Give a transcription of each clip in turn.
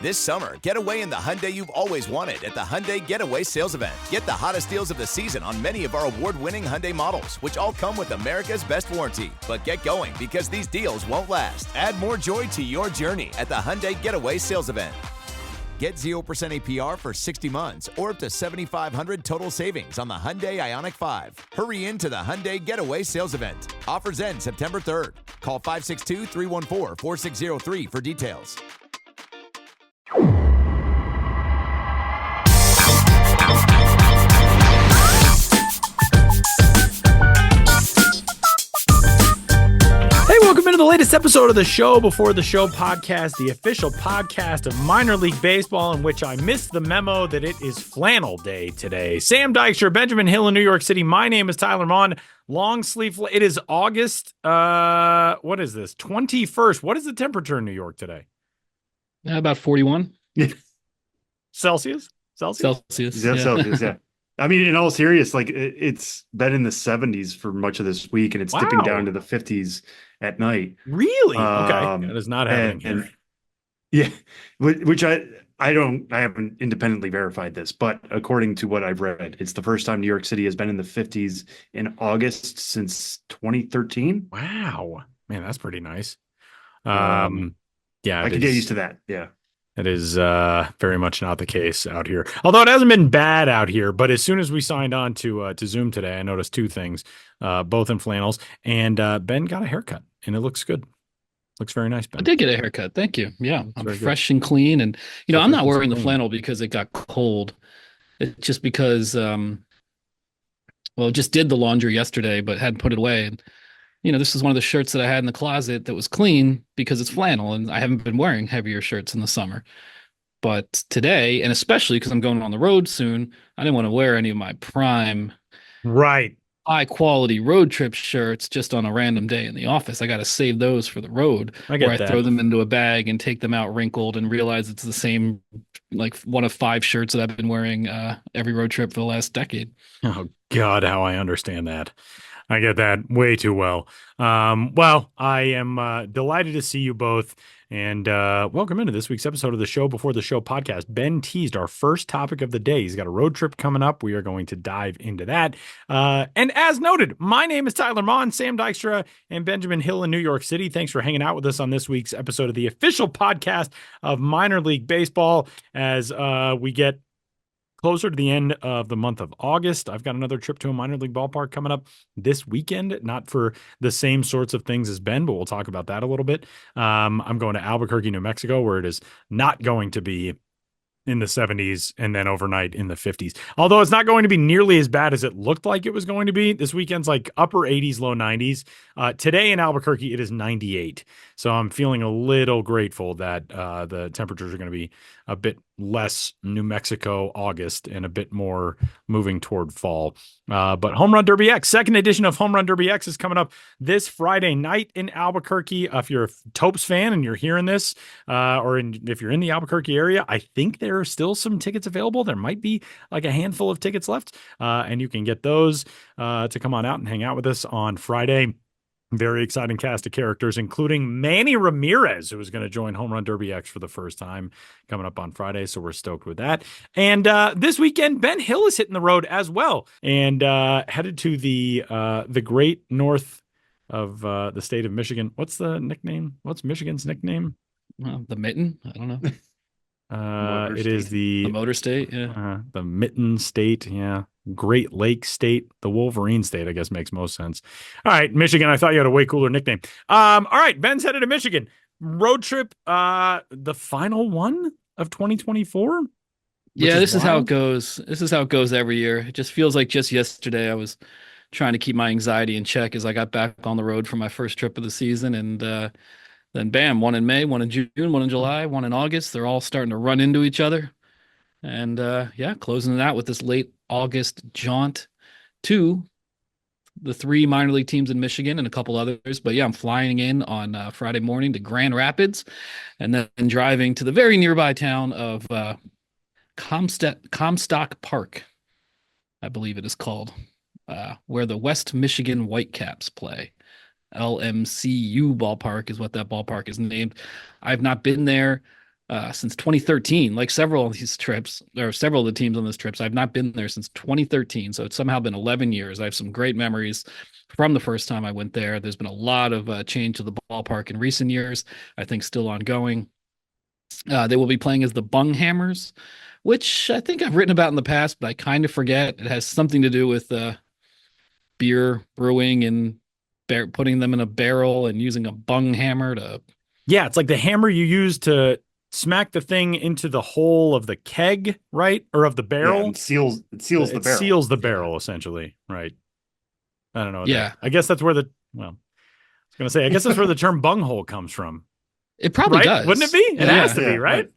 This summer, get away in the Hyundai you've always wanted at the Hyundai Getaway Sales Event. Get the hottest deals of the season on many of our award-winning Hyundai models, which all come with America's best warranty. But get going, because these deals won't last. Add more joy to your journey at the Hyundai Getaway Sales Event. Get 0% APR for 60 months or up to $7,500 total savings on the Hyundai Ioniq 5. Hurry into the Hyundai Getaway Sales Event. Offers end September 3rd. Call 562-314-4603 for details. Welcome into the latest episode of the Show Before the Show podcast, the official podcast of minor league baseball, in which I missed the memo that it is flannel day today. Sam Dykstra, Benjamin Hill in New York City. My name is Tyler Mon. Long sleeve. It is August. What is this? 21st. What is the temperature in New York today? About 41. Celsius? Celsius. Yeah, Celsius, yeah. I mean, in all seriousness, like it's been in the 70s for much of this week, and it's dipping down to the 50s at night. Really? Okay, that is not happening here. Yeah, which I haven't independently verified this, but according to what I've read, it's the first time New York City has been in the 50s in August since 2013. Wow, man, that's pretty nice. Yeah, I could get used to that. Yeah. It is very much not the case out here. Although it hasn't been bad out here, but as soon as we signed on to Zoom today, I noticed two things, both in flannels, and Ben got a haircut, and it looks good. Looks very nice, Ben. I did get a haircut. Thank you. Yeah, I'm fresh and clean, and I'm not wearing the flannel because it got cold. It's just because, just did the laundry yesterday, but hadn't put it away. And this is one of the shirts that I had in the closet that was clean because it's flannel, and I haven't been wearing heavier shirts in the summer. But today, and especially because I'm going on the road soon, I didn't want to wear any of my prime, high quality road trip shirts just on a random day in the office. I got to save those for the road, where I throw them into a bag and take them out wrinkled and realize it's the same, like one of 5 shirts that I've been wearing every road trip for the last decade. Oh God, how I understand that. I get that way too well. I am delighted to see you both, and welcome into this week's episode of the Show Before the Show podcast. Ben teased our first topic of the day. He's got a road trip coming up. We are going to dive into that. And as noted, my name is Tyler Mon, Sam Dykstra, and Benjamin Hill in New York City. Thanks for hanging out with us on this week's episode of the official podcast of minor league baseball as we get closer to the end of the month of August. I've got another trip to a minor league ballpark coming up this weekend, not for the same sorts of things as Ben, but we'll talk about that a little bit. I'm going to Albuquerque, New Mexico, where it is not going to be in the 70s and then overnight in the 50s. Although it's not going to be nearly as bad as it looked like it was going to be. This weekend's like upper 80s, low 90s. Today in Albuquerque, it is 98. So I'm feeling a little grateful that the temperatures are going to be a bit less New Mexico August and a bit more moving toward fall. But Home Run Derby X, second edition of Home Run Derby X is coming up this Friday night in Albuquerque. If you're a Topes fan and you're hearing this, if you're in the Albuquerque area, I think there are still some tickets available. There might be like a handful of tickets left, and you can get those to come on out and hang out with us on Friday. Very exciting cast of characters, including Manny Ramirez, who is going to join Home Run Derby X for the first time coming up on Friday. So we're stoked with that. And this weekend, Ben Hill is hitting the road as well and headed to the great north of the state of Michigan. What's the nickname? What's Michigan's nickname? The Mitten? I don't know. It is the Motor State. Yeah. The Mitten State. Yeah. Great Lake State, the Wolverine State, I guess makes most sense. All right, Michigan. I thought you had a way cooler nickname. All right, Ben's headed to Michigan. Road trip, the final one of 2024. Yeah, this is how it goes. This is how it goes every year. It just feels like just yesterday I was trying to keep my anxiety in check as I got back on the road for my first trip of the season. And then bam, one in May, one in June, one in July, one in August. They're all starting to run into each other. And closing it out with this late August jaunt to the 3 minor league teams in Michigan and a couple others. But yeah, I'm flying in on Friday morning to Grand Rapids and then driving to the very nearby town of Comstock Park, I believe it is called, where the West Michigan Whitecaps play. LMCU ballpark is what that ballpark is named. I've not been there. since 2013. Like several of these trips, or several of the teams on those trips, I've not been there since 2013. So it's somehow been 11 years. I have some great memories from the first time I went there. There's been a lot of change to the ballpark in recent years, I think still ongoing. They will be playing as the Bung Hammers, which I think I've written about in the past, but I kind of forget. It has something to do with beer brewing and putting them in a barrel and using a bung hammer to. Yeah, it's like the hammer you use to smack the thing into the hole of the keg, right? Or of the barrel. Yeah, it seals the barrel. Seals the barrel, essentially, right? I don't know. Yeah. I guess that's where I was going to say, I guess that's where the term bunghole comes from. It probably right? does. Wouldn't it be? It has to be, right? Right.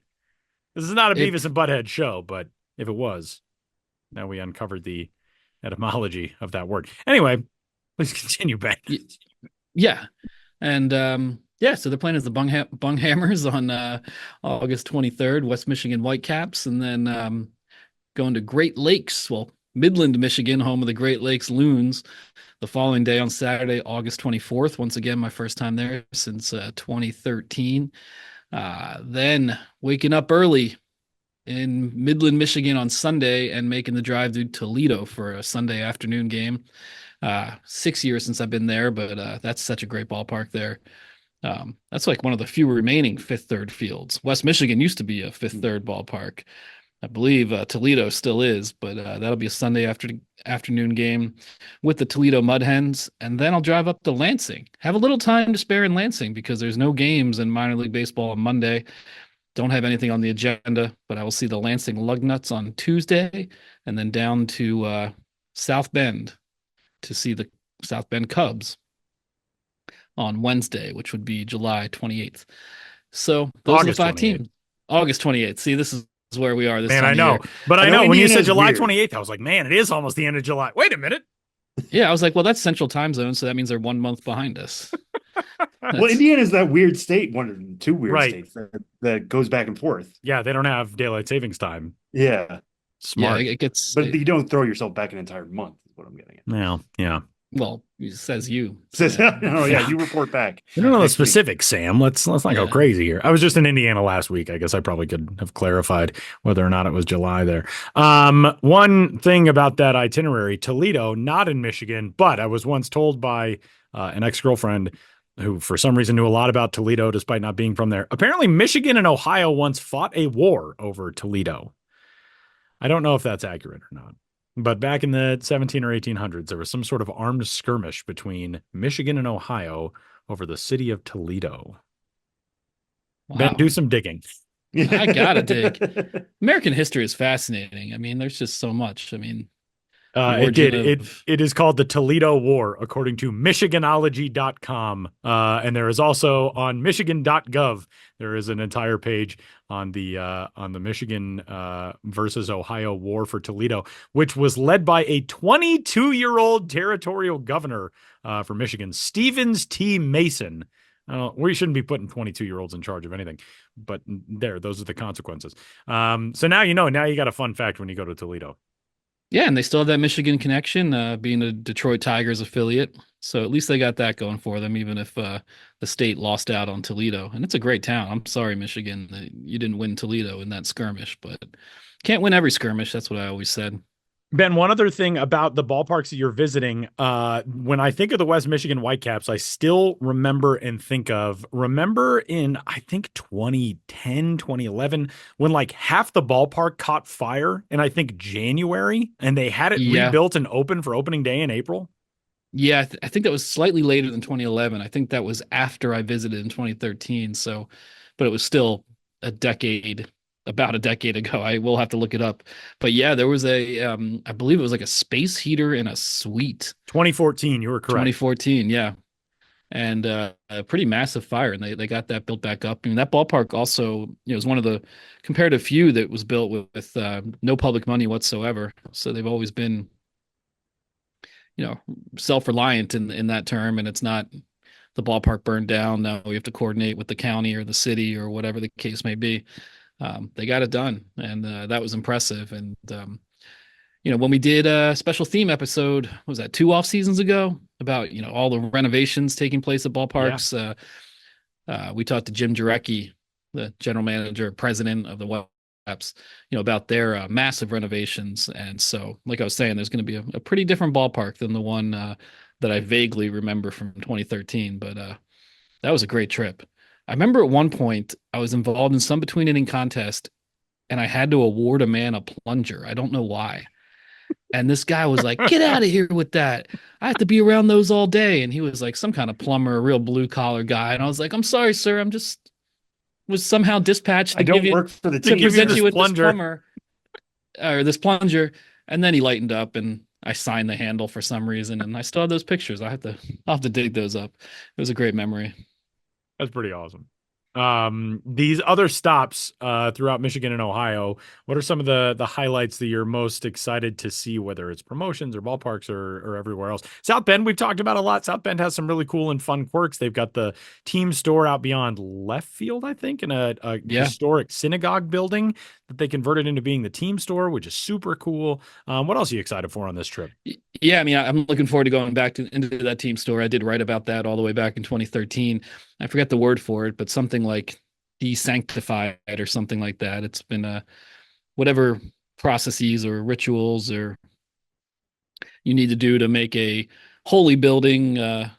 This is not a Beavis and Butthead show, but if it was, now we uncovered the etymology of that word. Anyway, please continue, Ben. Yeah. And so they're playing as the Bung Hammers on August 23rd, West Michigan Whitecaps, and then going to Great Lakes, Midland, Michigan, home of the Great Lakes Loons, the following day on Saturday, August 24th. Once again, my first time there since 2013. Then waking up early in Midland, Michigan on Sunday and making the drive to Toledo for a Sunday afternoon game. 6 years since I've been there, but that's such a great ballpark there. That's like one of the few remaining fifth third fields. West Michigan used to be a fifth third ballpark. I believe Toledo still is, but that'll be a Sunday afternoon game with the Toledo Mud Hens. And then I'll drive up to Lansing. Have a little time to spare in Lansing because there's no games in minor league baseball on Monday. Don't have anything on the agenda, but I will see the Lansing Lugnuts on Tuesday and then down to South Bend to see the South Bend Cubs on Wednesday, which would be July 28th. So those August are the 5 28th. teams. August 28th. See, this is where we are this Man, time I know. of year. But I know when you Indiana's said July weird. 28th, I was like, man, it is almost the end of July. Wait a minute. Yeah, I was like, well, that's Central Time Zone, so that means they're 1 month behind us. Well, Indiana's that weird state, one of the two weird Right. states that goes back and forth. Yeah, they don't have daylight savings time. Yeah. Smart. Yeah, it gets. But you don't throw yourself back an entire month, is what I'm getting at. Well, yeah. Well, it says you. Says, you report back. I don't know the next week. specifics, Sam. Let's not go Yeah. crazy here. I was just in Indiana last week. I guess I probably could have clarified whether or not it was July there. One thing about that itinerary, Toledo, not in Michigan, but I was once told by an ex-girlfriend who for some reason knew a lot about Toledo despite not being from there. Apparently Michigan and Ohio once fought a war over Toledo. I don't know if that's accurate or not. But back in the 17 or 1800s, there was some sort of armed skirmish between Michigan and Ohio over the city of Toledo. Wow. Ben, do some digging. I gotta dig. American history is fascinating. I mean, there's just so much. I mean, It is called the Toledo War, according to Michiganology.com. And there is also on Michigan.gov, there is an entire page on the Michigan versus Ohio War for Toledo, which was led by a 22-year-old territorial governor for Michigan, Stevens T. Mason. We shouldn't be putting 22-year-olds in charge of anything, but those are the consequences. So now now you got a fun fact when you go to Toledo. yeah, and they still have that Michigan connection, being a Detroit Tigers affiliate. So at least they got that going for them, even if the state lost out on Toledo. And it's a great town. I'm sorry, Michigan, that you didn't win Toledo in that skirmish, but can't win every skirmish. That's what I always said. Ben, one other thing about the ballparks that you're visiting, when I think of the West Michigan Whitecaps, I still remember in, I think 2010, 2011, when like half the ballpark caught fire in, I think January, and they had it rebuilt and open for opening day in April. Yeah, I think that was slightly later than 2011. I think that was after I visited in 2013. So, but it was still about a decade ago. I will have to look it up. But yeah, there was I believe it was like a space heater in a suite. 2014, you were correct. 2014, yeah. And a pretty massive fire, and they got that built back up. I mean, that ballpark also, was one of the comparative few that was built with no public money whatsoever. So they've always been, self-reliant in that term, and it's not the ballpark burned down. Now we have to coordinate with the county or the city or whatever the case may be. They got it done, and that was impressive. And when we did a special theme episode, what was that 2 off seasons ago, about all the renovations taking place at ballparks? We talked to Jim Jarecki the general manager, president of the Whitecaps, about their massive renovations. And so, like I was saying, there's going to be a pretty different ballpark than the one that I vaguely remember from 2013. But that was a great trip. I remember at one point I was involved in some between inning contest, and I had to award a man a plunger. I don't know why. And this guy was like, "Get out of here with that. I have to be around those all day." And he was like some kind of plumber, a real blue collar guy. And I was like, "I'm sorry, sir. Was somehow dispatched to I don't work for the team. present you with this plumber or this plunger." And then he lightened up, and I signed the handle for some reason. And I still have those pictures. I'll have to dig those up. It was a great memory. That's pretty awesome. These other stops throughout Michigan and Ohio, what are some of the highlights that you're most excited to see, whether it's promotions or ballparks or everywhere else? South Bend, we've talked about a lot. South Bend has some really cool and fun quirks. They've got the team store out beyond left field, I think, in a historic synagogue building that they converted into being the team store, which is super cool. What else are you excited for on this trip? Yeah, I mean, I'm looking forward to going back into that team store. I did write about that all the way back in 2013. I forget the word for it, but something like desanctified or something like that. It's been whatever processes or rituals or you need to do to make a holy building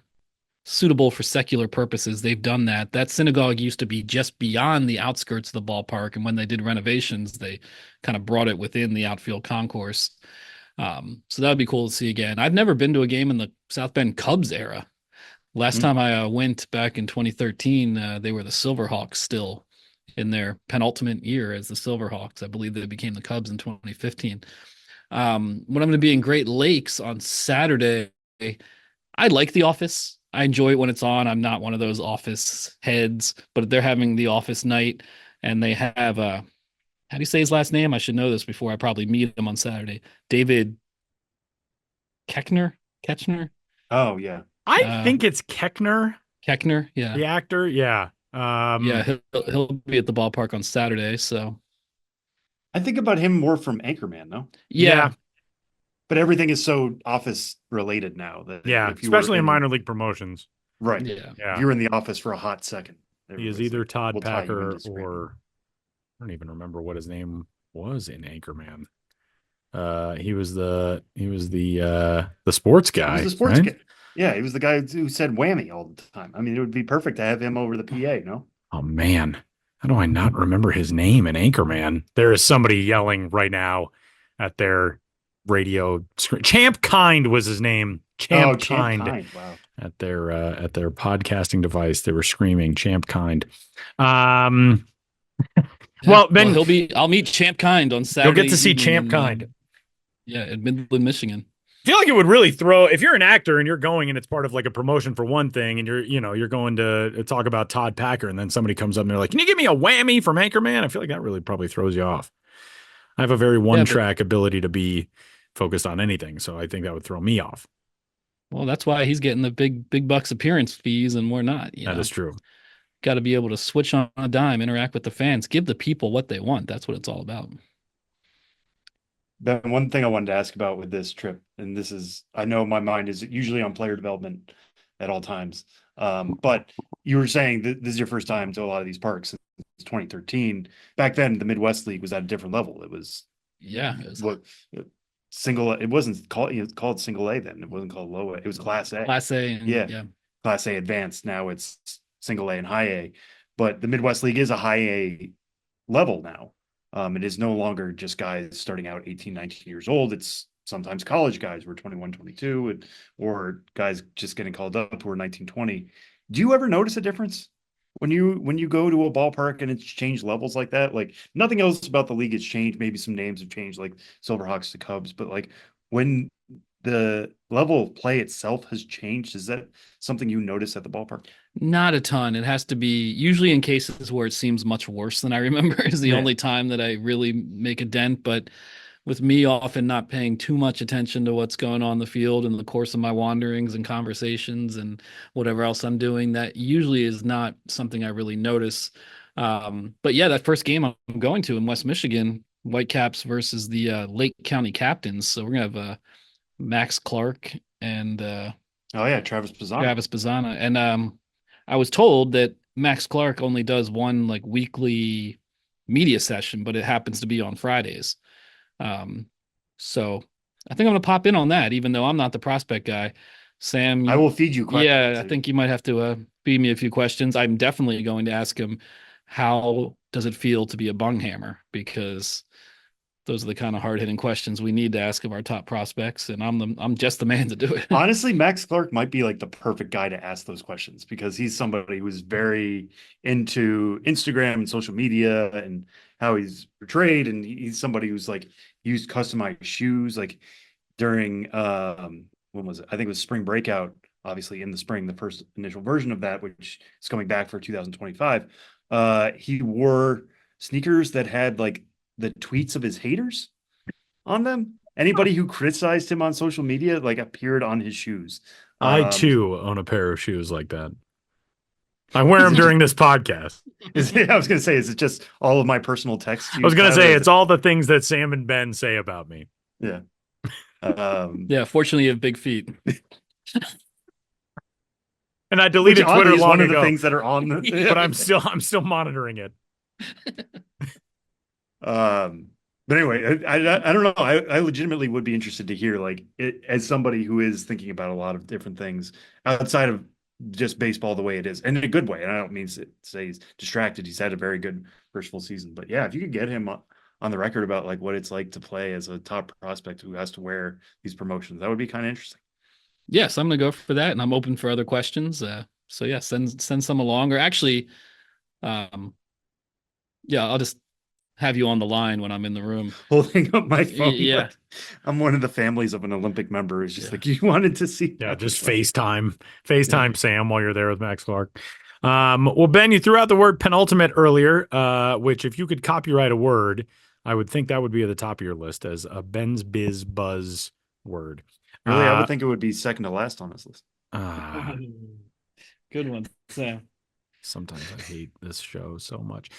suitable for secular purposes. They've done that. That synagogue used to be just beyond the outskirts of the ballpark, and when they did renovations, they kind of brought it within the outfield concourse. So that would be cool to see again. I've never been to a game in the South Bend Cubs era. Last time I went back in 2013, they were the Silverhawks still in their penultimate year as the Silverhawks. I believe they became the Cubs in 2015. When I'm going to be in Great Lakes on Saturday, I like The Office. I enjoy it when it's on. I'm not one of those Office heads, but they're having the Office night, and they have how do you say his last name? I should know this before I probably meet him on Saturday. David Ketchner. Oh yeah. I think it's Keckner, yeah. the actor. Yeah. He'll be at the ballpark on Saturday. So I think about him more from Anchorman, no? Yeah. But everything is so Office related now that if you especially in minor league promotions. Right. Yeah. If you're in the office for a hot second. He is either Todd we'll Packer or I don't even remember what his name was in Anchorman. He was the sports guy. He was the sports guy. Yeah, he was the guy who said whammy all the time. I mean, it would be perfect to have him over the PA, no? Oh, man. How do I not remember his name in Anchorman? There is somebody yelling right now at their radio screen. Champ Kind was his name. Champ Kind. Wow. At their podcasting device, they were screaming Champ Kind. Well, Ben, I'll meet Champ Kind on Saturday. You'll get to see Champ Kind. In Midland, Michigan. I feel like it would really if you're an actor and you're going and it's part of like a promotion for one thing and you're going to talk about Todd Packer and then somebody comes up and they're like, "Can you give me a whammy from Anchorman?" I feel like that really probably throws you off. I have a very one-track ability to be focused on anything, so I think that would throw me off. Well, that's why he's getting the big bucks appearance fees and we're not. That is true. Got to be able to switch on a dime, interact with the fans, give the people what they want. That's what it's all about. Ben, one thing I wanted to ask about with this trip, and this is, I know my mind is usually on player development at all times, but you were saying that this is your first time to a lot of these parks since 2013. Back then, the Midwest League was at a different level. It was single. It wasn't called. It was called single A then. It wasn't called low A. It was Class A. Class A. Class A advanced. Now it's single A and high A. But the Midwest League is a high A level now. It is no longer just guys starting out 18, 19 years old. It's sometimes college guys who are 21, 22, or guys just getting called up who are 19, 20. Do you ever notice a difference when you go to a ballpark and it's changed levels like that? Like nothing else about the league has changed. Maybe some names have changed, like Silverhawks to Cubs, but like when the level of play itself has changed, is that something you notice at the ballpark? Not a ton. It has to be usually in cases where it seems much worse than I remember is the only time that I really make a dent. But with me often not paying too much attention to what's going on in the field in the course of my wanderings and conversations and whatever else I'm doing, that usually is not something I really notice. But yeah, that first game I'm going to in West Michigan, Whitecaps versus the Lake County Captains. So we're going to have Max Clark and Travis Pisana. And I was told that Max Clark only does one like weekly media session, but it happens to be on Fridays. So I think I'm gonna pop in on that, even though I'm not the prospect guy. Sam, I will feed you questions. Yeah, I think you might have to feed me a few questions. I'm definitely going to ask him, how does it feel to be a bung hammer? Because those are the kind of hard-hitting questions we need to ask of our top prospects, and I'm just the man to do it. Honestly, Max Clark might be like the perfect guy to ask those questions because he's somebody who's very into Instagram and social media and how he's portrayed, and he's somebody who's like used customized shoes like during when was it? I think it was spring breakout, obviously in the spring, the first initial version of that, which is coming back for 2025. He wore sneakers that had like the tweets of his haters on them. Anybody who criticized him on social media like appeared on his shoes. I too own a pair of shoes like that. I wear them during this podcast. I was going to say, is it just all of my personal text? I was going to say, it's all the things that Sam and Ben say about me. Yeah. Yeah, fortunately you have big feet. And I deleted Twitter long one ago. Of the things that are on the but I'm still monitoring it. But anyway, I don't know. I legitimately would be interested to hear, like, as somebody who is thinking about a lot of different things outside of just baseball the way it is, and in a good way. And I don't mean to say he's distracted. He's had a very good first full season. But yeah, if you could get him on the record about like what it's like to play as a top prospect who has to wear these promotions, that would be kind of interesting. Yes, I'm gonna go for that, and I'm open for other questions. So yeah, send some along, or actually, yeah, I'll just have you on the line when I'm in the room holding up my phone. Yeah, like, I'm one of the families of an Olympic member who's just like, you wanted to see. Yeah, just FaceTime Sam while you're there with Max Clark. Well, Ben, you threw out the word penultimate earlier, which if you could copyright a word, I would think that would be at the top of your list as a Ben's Biz Buzz word. Really, I would think it would be second to last on this list. Good one, Sam. Sometimes I hate this show so much.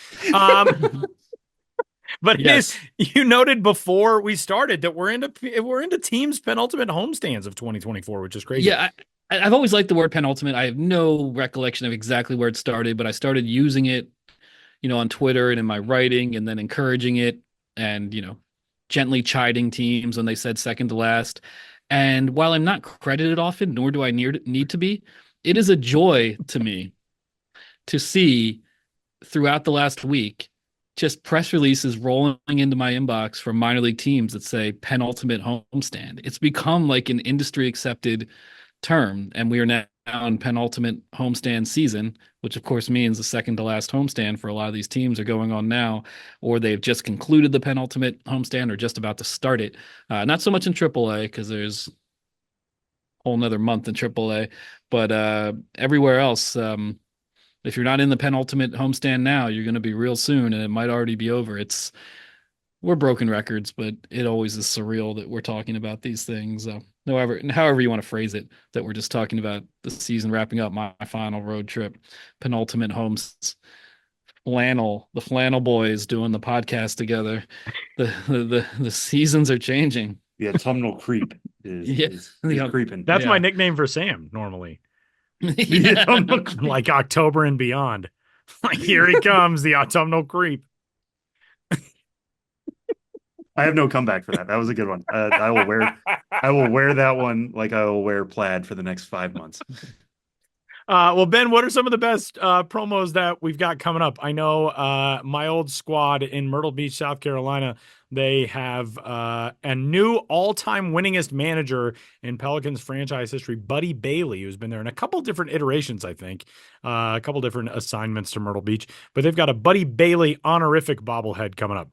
But yes, you noted before we started that we're into teams' penultimate homestands of 2024, which is crazy. Yeah, I've always liked the word penultimate. I have no recollection of exactly where it started, but I started using it, on Twitter and in my writing, and then encouraging it, and gently chiding teams when they said second to last. And while I'm not credited often, nor do I need to be, it is a joy to me to see throughout the last week just press releases rolling into my inbox from minor league teams that say penultimate homestand. It's become like an industry accepted term, and we are now in penultimate homestand season, which of course means the second to last homestand for a lot of these teams are going on now, or they've just concluded the penultimate homestand or just about to start it. Not so much in AAA because there's a whole nother month in AAA, but everywhere else, if you're not in the penultimate homestand now, you're going to be real soon, and it might already be over. We're broken records, but it always is surreal that we're talking about these things. However you want to phrase it, that we're just talking about the season wrapping up, my final road trip, penultimate homes, the flannel boys doing the podcast together. The seasons are changing. The autumnal creep is creeping. That's my nickname for Sam normally. Yeah. Like October and beyond. Like, here he comes, the autumnal creep. I have no comeback for that. That was a good one. I will wear that one like I will wear plaid for the next 5 months. Well, Ben, what are some of the best promos that we've got coming up? I know my old squad in Myrtle Beach, South Carolina, they have a new all-time winningest manager in Pelicans franchise history, Buddy Bailey, who's been there in a couple different iterations, I think, a couple different assignments to Myrtle Beach. But they've got a Buddy Bailey honorific bobblehead coming up.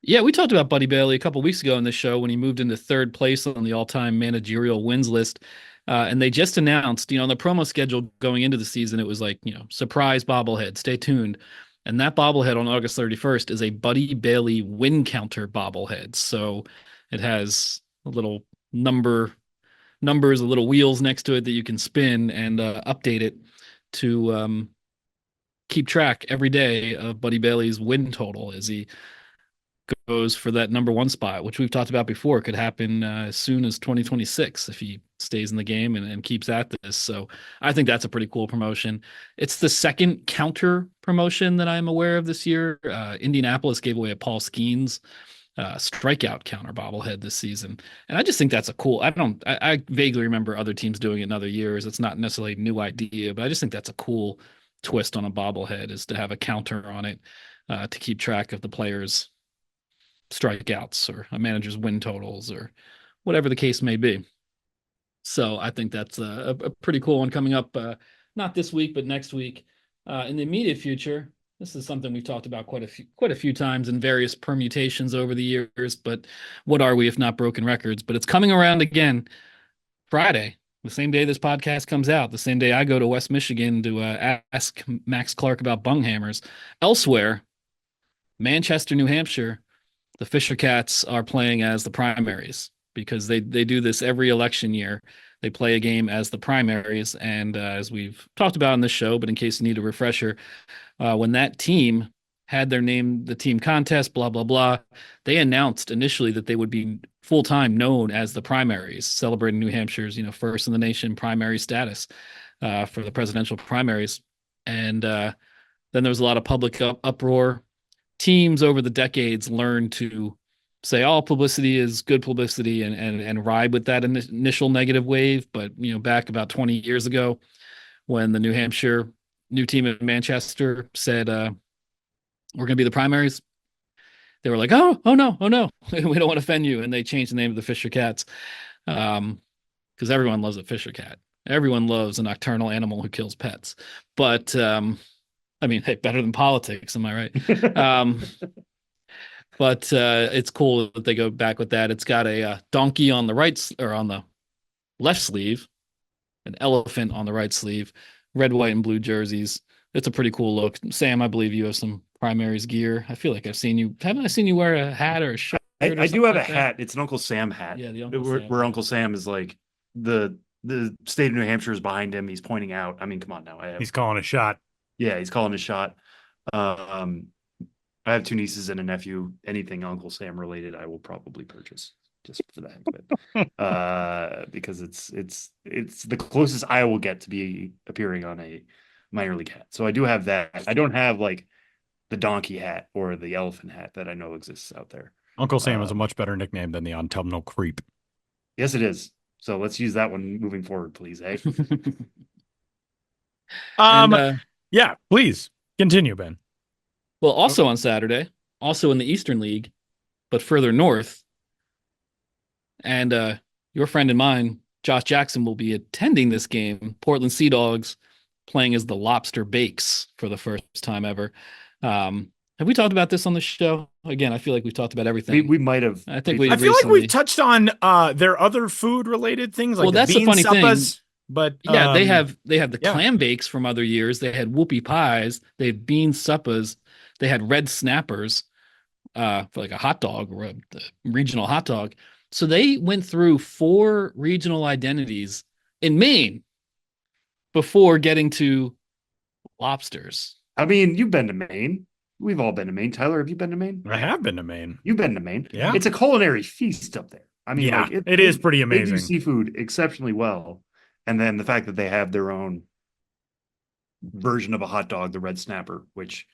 Yeah, we talked about Buddy Bailey a couple weeks ago in the show when he moved into third place on the all-time managerial wins list. And they just announced, on the promo schedule going into the season, it was like, surprise bobblehead, stay tuned. And that bobblehead on August 31st is a Buddy Bailey win counter bobblehead. So it has a little numbers, a little wheels next to it that you can spin and update it to keep track every day of Buddy Bailey's win total as he goes for that number one spot, which we've talked about before, could happen as soon as 2026 if he stays in the game and keeps at this. So I think that's a pretty cool promotion. It's the second counter promotion that I'm aware of this year. Indianapolis gave away a Paul Skeens strikeout counter bobblehead this season. And I just think that's a cool, I vaguely remember other teams doing it in other years. It's not necessarily a new idea, but I just think that's a cool twist on a bobblehead, is to have a counter on it to keep track of the players' strikeouts or a manager's win totals or whatever the case may be. So I think that's a pretty cool one coming up, not this week, but next week. In the immediate future, this is something we've talked about quite a few times in various permutations over the years, but what are we if not broken records? But it's coming around again Friday, the same day this podcast comes out, the same day I go to West Michigan to ask Max Clark about bung hammers. Elsewhere, Manchester, New Hampshire, the Fisher Cats are playing as the primaries, because they do this every election year. They play a game as the primaries. And as we've talked about in this show, but in case you need a refresher, when that team had their name, the team contest, blah, blah, blah, they announced initially that they would be full-time known as the primaries, celebrating New Hampshire's, first in the nation primary status for the presidential primaries. And then there was a lot of public uproar. Teams over the decades learned to say all publicity is good publicity and ride with that initial negative wave. But, back about 20 years ago, when the New Hampshire new team in Manchester said, we're going to be the primaries, they were like, oh no, we don't want to offend you. And they changed the name of the Fisher Cats because everyone loves a Fisher Cat. Everyone loves a nocturnal animal who kills pets. But, hey, better than politics, am I right? But it's cool that they go back with that. It's got a donkey on the on the left sleeve, an elephant on the right sleeve, red, white, and blue jerseys. It's a pretty cool look. Sam, I believe you have some primaries gear. I feel like haven't I seen you wear a hat or a shirt? I do have a hat. It's an Uncle Sam hat. Yeah, where Uncle Sam is like the state of New Hampshire is behind him. He's pointing out. I mean, come on now. He's calling a shot. Yeah, he's calling a shot. I have two nieces and a nephew. Anything Uncle Sam related, I will probably purchase just for the heck of it. Because it's the closest I will get to be appearing on a minor league hat. So I do have that. I don't have like the donkey hat or the elephant hat that I know exists out there. Uncle Sam is a much better nickname than the autumnal creep. Yes, it is. So let's use that one moving forward, please. Eh? Yeah, please continue, Ben. Well, also on Saturday, also in the Eastern League, but further north, and your friend and mine, Josh Jackson, will be attending this game. Portland Sea Dogs playing as the Lobster Bakes for the first time ever. Have we talked about this on the show? Again, I feel like we've talked about everything. We might have. I feel like we've touched on their other food related things. Like that's the funny suppas, thing. But yeah, they have the clam bakes from other years. They had whoopie pies. They had bean suppas. They had red snappers for like a hot dog or a regional hot dog. So they went through 4 regional identities in Maine before getting to lobsters. I mean, you've been to Maine. We've all been to Maine. Tyler, have you been to Maine? I have been to Maine. You've been to Maine. Yeah. It's a culinary feast up there. I mean, yeah, it is pretty amazing. They do seafood exceptionally well. And then the fact that they have their own version of a hot dog, the red snapper, which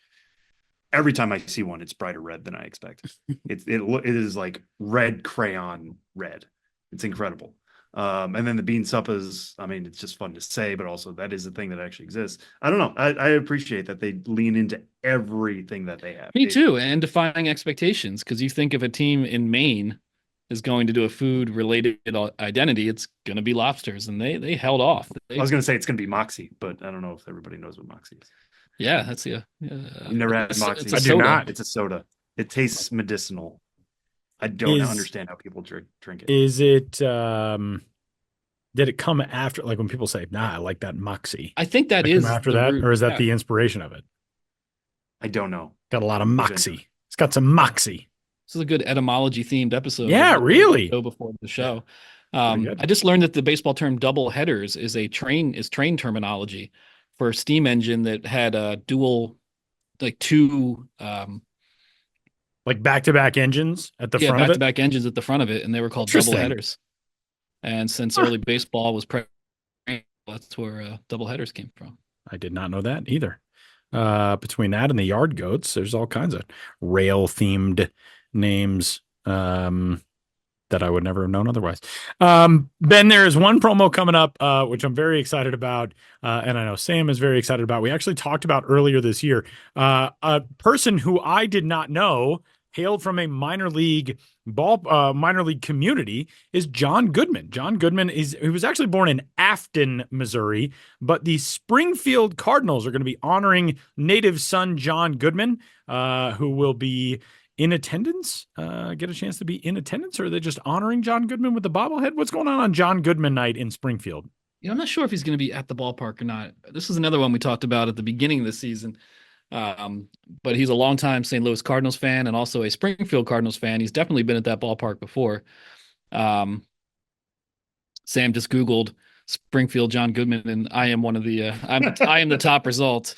every time I see one, it's brighter red than I expect. It is like red crayon red. It's incredible. And then the bean suppas, I mean, it's just fun to say, but also that is a thing that actually exists. I don't know. I appreciate that they lean into everything that they have. Me too. And defying expectations, because you think if a team in Maine is going to do a food related identity, it's going to be lobsters, and they held off. I was going to say it's going to be Moxie, but I don't know if everybody knows what Moxie is. Yeah, that's You've never had Moxie. I do not. It's a soda. It tastes medicinal. I don't understand how people drink it. Is it did it come after, like when people say, nah, I like that Moxie? I think that is after that, or is that the inspiration of it? I don't know. Got a lot of Moxie. It's got some Moxie. This is a good etymology themed episode. Yeah, really. Before the show. I just learned that the baseball term double headers is train terminology for a steam engine that had a dual, like 2 like back-to-back engines at the front of it? back-to-back engines at the front of it, and they were called double headers. And since early baseball was that's where doubleheaders came from. I did not know that either. Between that and the Yard Goats, there's all kinds of rail-themed names that I would never have known otherwise. Ben, there is one promo coming up, which I'm very excited about, and I know Sam is very excited about. We actually talked about earlier this year. A person who I did not know hailed from a minor league community is John Goodman. John Goodman he was actually born in Afton, Missouri, but the Springfield Cardinals are going to be honoring native son John Goodman, who will be in attendance, get a chance to be in attendance, or are they just honoring John Goodman with the bobblehead? What's going on John Goodman night in Springfield? I'm not sure if he's going to be at the ballpark or not. This is another one we talked about at the beginning of the season. But he's a longtime St. Louis Cardinals fan and also a Springfield Cardinals fan. He's definitely been at that ballpark before. Sam just Googled Springfield John Goodman, and I am one of the I am the top result.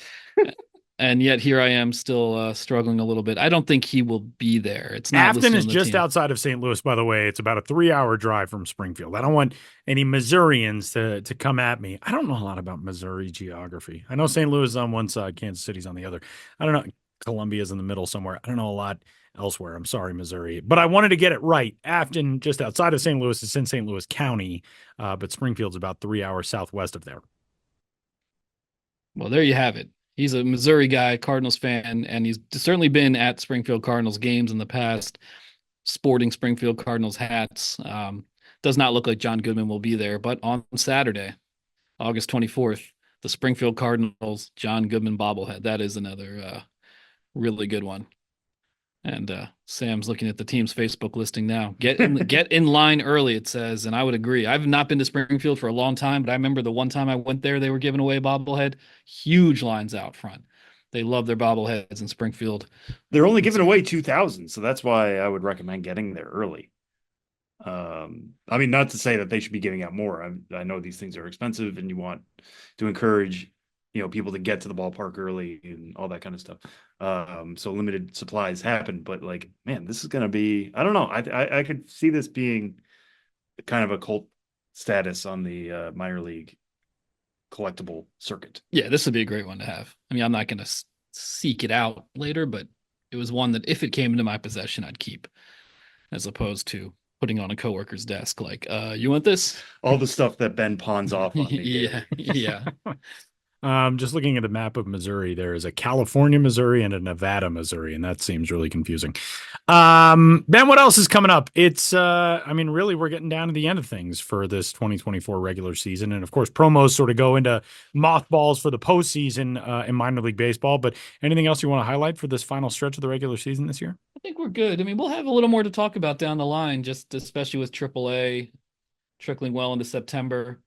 And yet here I am still struggling a little bit. I don't think he will be there. It's not Afton is just outside of St. Louis, by the way. It's about a 3-hour drive from Springfield. I don't want any Missourians to come at me. I don't know a lot about Missouri geography. I know St. Louis is on one side, Kansas City's on the other. I don't know. Columbia's in the middle somewhere. I don't know a lot elsewhere. I'm sorry, Missouri. But I wanted to get it right. Afton, just outside of St. Louis, is in St. Louis County, but Springfield's about 3 hours southwest of there. Well, there you have it. He's a Missouri guy, Cardinals fan, and he's certainly been at Springfield Cardinals games in the past, sporting Springfield Cardinals hats. Does not look like John Goodman will be there, but on Saturday, August 24th, the Springfield Cardinals, John Goodman bobblehead. That is another really good one. And Sam's looking at the team's Facebook listing now. Get in line early, it says, and I would agree. I've not been to Springfield for a long time, but I remember the one time I went there, they were giving away a bobblehead. Huge lines out front. They love their bobbleheads in Springfield. They're only giving away 2,000, so that's why I would recommend getting there early. I mean, not to say that they should be giving out more. I know these things are expensive, and you want to encourage people to get to the ballpark early and all that kind of stuff. So limited supplies happen, but like, man, this is going to be, I don't know. I could see this being kind of a cult status on the minor league collectible circuit. Yeah, this would be a great one to have. I mean, I'm not going to seek it out later, but it was one that if it came into my possession, I'd keep, as opposed to putting on a coworker's desk. Like, you want this? All the stuff that Ben pawns off on me. Yeah. Just looking at the map of Missouri, there is a California, Missouri, and a Nevada, Missouri, and that seems really confusing. Ben, what else is coming up? It's, really, we're getting down to the end of things for this 2024 regular season, and of course, promos sort of go into mothballs for the postseason in minor league baseball. But anything else you want to highlight for this final stretch of the regular season this year? I think we're good. I mean, we'll have a little more to talk about down the line, just especially with AAA trickling well into September.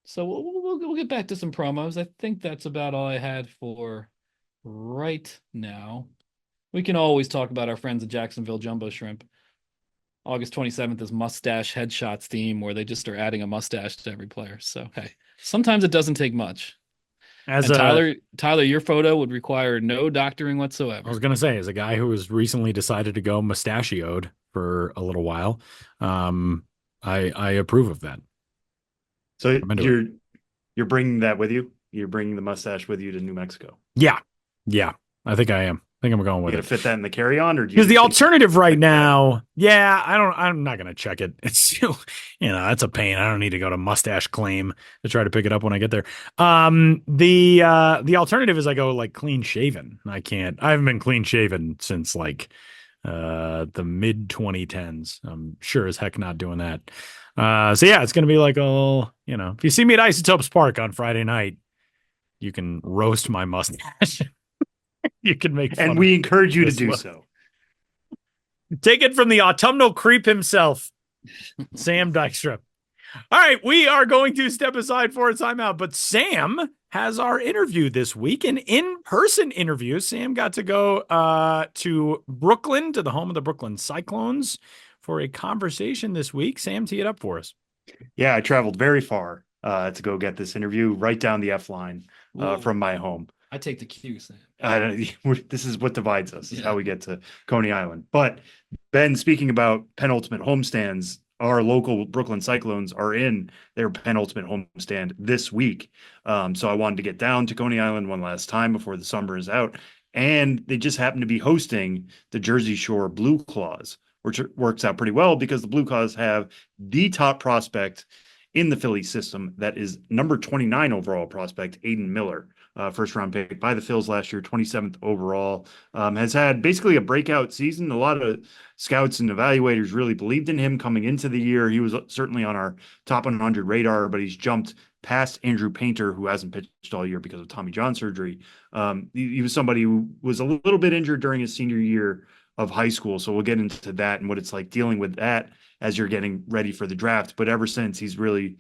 So we'll get back to some promos. I think that's about all I had for right now. We can always talk about our friends at Jacksonville Jumbo Shrimp. August 27th is Mustache Headshots theme, where they just are adding a mustache to every player. So, hey, sometimes it doesn't take much. Tyler, your photo would require no doctoring whatsoever. I was going to say, as a guy who has recently decided to go mustachioed for a little while, I approve of that. So you're bringing that with you? You're bringing the mustache with you to New Mexico? Yeah. I think I am. I think I'm going with it. You gonna fit that in the carry-on, or because the alternative right now? Yeah, I'm not gonna check it. It's that's a pain. I don't need to go to Mustache Claim to try to pick it up when I get there. The alternative is I go like clean shaven. I haven't been clean shaven since like the mid 2010s. I'm sure as heck not doing that. So yeah, it's gonna be like if you see me at Isotopes Park on Friday night, you can roast my mustache. You can make fun, and we encourage you to do so. Take it from the autumnal creep himself, Sam Dykstra. All right, we are going to step aside for a timeout, but Sam has our interview this week, an in-person interview. Sam got to go to Brooklyn, to the home of the Brooklyn Cyclones, for a conversation this week. Sam, tee it up for us. Yeah, I traveled very far to go get this interview right down the F line from my home. I take the cue, Sam. This is what divides us, is how we get to Coney Island. But Ben, speaking about penultimate homestands, our local Brooklyn Cyclones are in their penultimate homestand this week. So I wanted to get down to Coney Island one last time before the summer is out. And they just happen to be hosting the Jersey Shore Blue Claws, which works out pretty well because the Blue Claws have the top prospect in the Phillies system. That is number 29 overall prospect, Aidan Miller. First round pick by the Phils last year, 27th overall, has had basically a breakout season. A lot of scouts and evaluators really believed in him coming into the year. He was certainly on our top 100 radar, but he's jumped past Andrew Painter, who hasn't pitched all year because of Tommy John surgery. He was somebody who was a little bit injured during his senior year of high school. So we'll get into that and what it's like dealing with that as you're getting ready for the draft. But ever since, he's really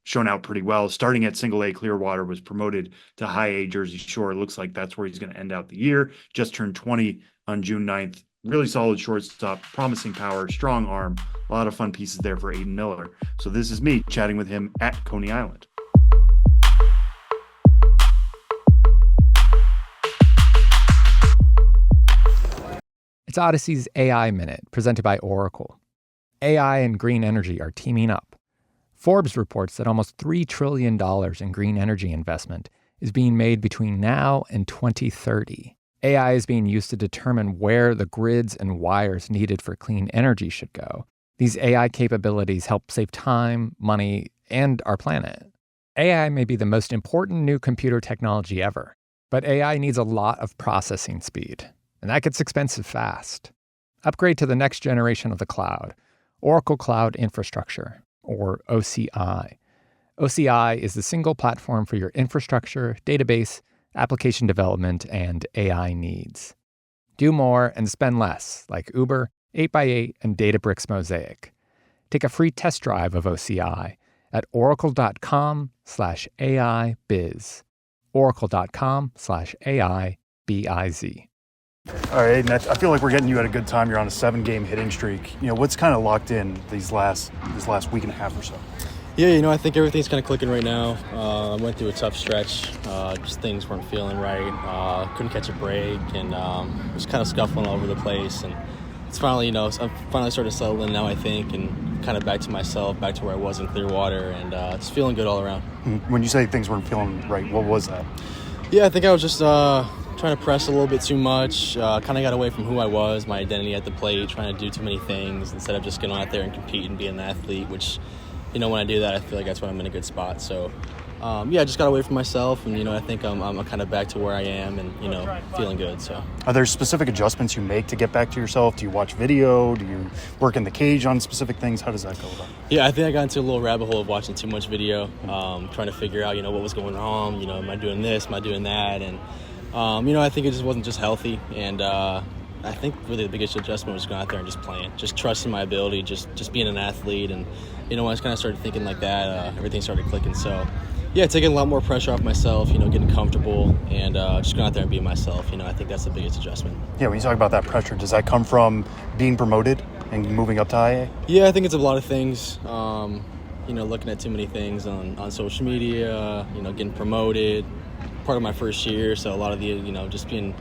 shown out pretty well. Starting at single A Clearwater, was promoted to high A Jersey Shore. It looks like that's where he's going to end out the year. Just turned 20 on June 9th. Really solid shortstop, promising power, strong arm. A lot of fun pieces there for Aidan Miller. So this is me chatting with him at Coney Island. It's Odyssey's AI Minute, presented by Oracle. AI and green energy are teaming up. Forbes reports that almost $3 trillion in green energy investment is being made between now and 2030. AI is being used to determine where the grids and wires needed for clean energy should go. These AI capabilities help save time, money, and our planet. AI may be the most important new computer technology ever, but AI needs a lot of processing speed, and that gets expensive fast. Upgrade to the next generation of the cloud, Oracle Cloud Infrastructure, or OCI. OCI is the single platform for your infrastructure, database, application development, and AI needs. Do more and spend less, like Uber, 8x8, and Databricks Mosaic. Take a free test drive of OCI at oracle.com/AI-biz. oracle.com/AI-biz. All right, Aiden, I feel like we're getting you at a good time. You're on a 7-game hitting streak. What's kind of locked in this last week and a half or so? Yeah, I think everything's kind of clicking right now. I went through a tough stretch. Just things weren't feeling right. Couldn't catch a break, and was kind of scuffling all over the place. And it's finally, I'm finally started settling now, I think, and kind of back to myself, back to where I was in Clearwater, and it's feeling good all around. When you say things weren't feeling right, what was that? Yeah, I think I was just trying to press a little bit too much. Kind of got away from who I was, my identity at the plate, trying to do too many things instead of just going out there and compete and be an athlete, which, when I do that, I feel like that's when I'm in a good spot. So, I just got away from myself, and, I think I'm kind of back to where I am and, feeling good. So, are there specific adjustments you make to get back to yourself? Do you watch video? Do you work in the cage on specific things? How does that go about? Yeah, I think I got into a little rabbit hole of watching too much video, trying to figure out, what was going wrong. Am I doing this? Am I doing that? And, I think it just wasn't just healthy. And I think really the biggest adjustment was going out there and just playing, just trusting my ability, just being an athlete. And, when I kind of started thinking like that, everything started clicking. So, yeah, taking a lot more pressure off myself, getting comfortable and just going out there and being myself. I think that's the biggest adjustment. Yeah, when you talk about that pressure, does that come from being promoted and moving up to high A? Yeah, I think it's a lot of things. Looking at too many things on social media, getting promoted, part of my first year. So a lot of the, just being,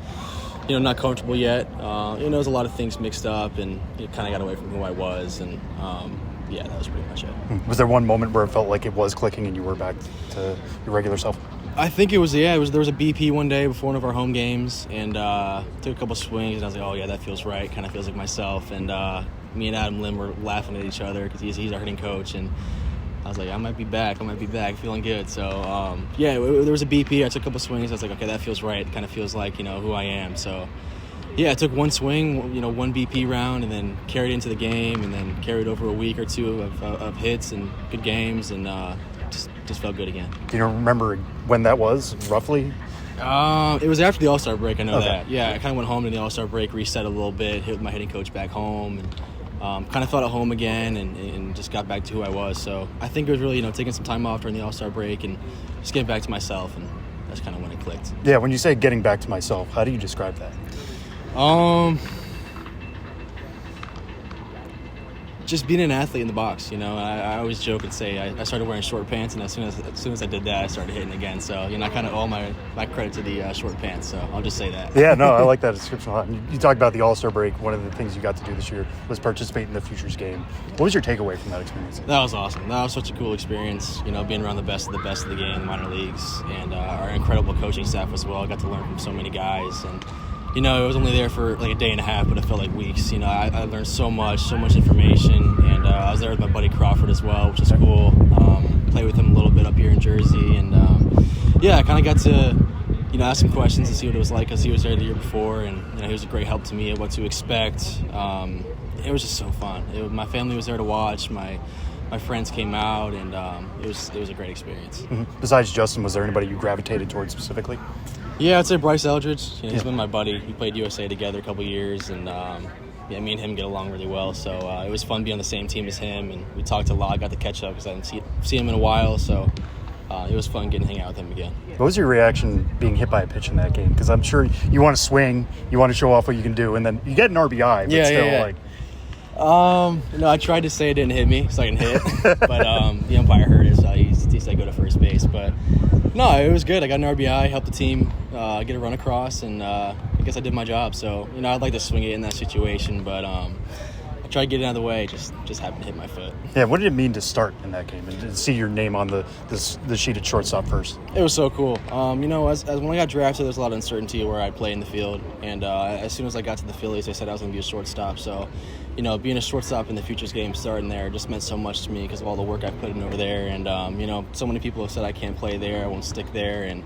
not comfortable yet. There's a lot of things mixed up and it kind of got away from who I was. And, yeah, that was pretty much it. Was there one moment where it felt like it was clicking and you were back to your regular self? I think there was a BP one day before one of our home games and took a couple swings and I was like, oh yeah, that feels right. Kind of feels like myself. And me and Adam Lim were laughing at each other because he's our hitting coach. And I was like, I might be back, feeling good. So, there was a BP. I took a couple swings. I was like, okay, that feels right. It kind of feels like, who I am. So, yeah, I took one swing, one BP round, and then carried into the game, and then carried over a week or two of hits and good games, and just felt good again. Do you remember when that was, roughly? It was after the All-Star break, I know that. Yeah, I kind of went home to the All-Star break, reset a little bit, hit with my hitting coach back home, and kind of felt at home again and just got back to who I was. So I think it was really, taking some time off during the All-Star break and just getting back to myself, and that's kind of when it clicked. Yeah, when you say getting back to myself, how do you describe that? just being an athlete in the box, I always joke and say I started wearing short pants, and as soon as I did that, I started hitting again. So, I kind of owe my credit to the short pants, so I'll just say that. Yeah, no, I like that description a lot. You talked about the All-Star break. One of the things you got to do this year was participate in the Futures game. What was your takeaway from that experience? That was awesome. That was such a cool experience, being around the best of the game, the minor leagues, and our incredible coaching staff as well. I got to learn from so many guys, and I was only there for like a day and a half, but it felt like weeks. I learned so much information, and I was there with my buddy Crawford as well, which is cool. Played with him a little bit up here in Jersey, and I kind of got to, ask him questions and see what it was like, because he was there the year before, and he was a great help to me at what to expect. It was just so fun. My family was there to watch. My friends came out, and it was a great experience. Mm-hmm. Besides Justin, was there anybody you gravitated towards specifically? Yeah, I'd say Bryce Eldridge. He's been my buddy. We played USA together a couple years, and me and him get along really well. So it was fun being on the same team as him, and we talked a lot. Got to catch up because I didn't see him in a while. So it was fun getting to hang out with him again. What was your reaction being hit by a pitch in that game? Because I'm sure you want to swing, you want to show off what you can do, and then you get an RBI, but I tried to say it didn't hit me, so I can hit, but the umpire heard it, so he said go to first base. But no, it was good. I got an RBI, helped the team get a run across, and I guess I did my job. So I'd like to swing it in that situation, but I tried to get it out of the way. Just happened to hit my foot. Yeah, what did it mean to start in that game and to see your name on the sheet at shortstop first? It was so cool. As when I got drafted, there's a lot of uncertainty where I'd play in the field, and as soon as I got to the Phillies, they said I was going to be a shortstop. So, being a shortstop in the Futures game, starting there, just meant so much to me because of all the work I put in over there. And so many people have said I can't play there, I won't stick there, and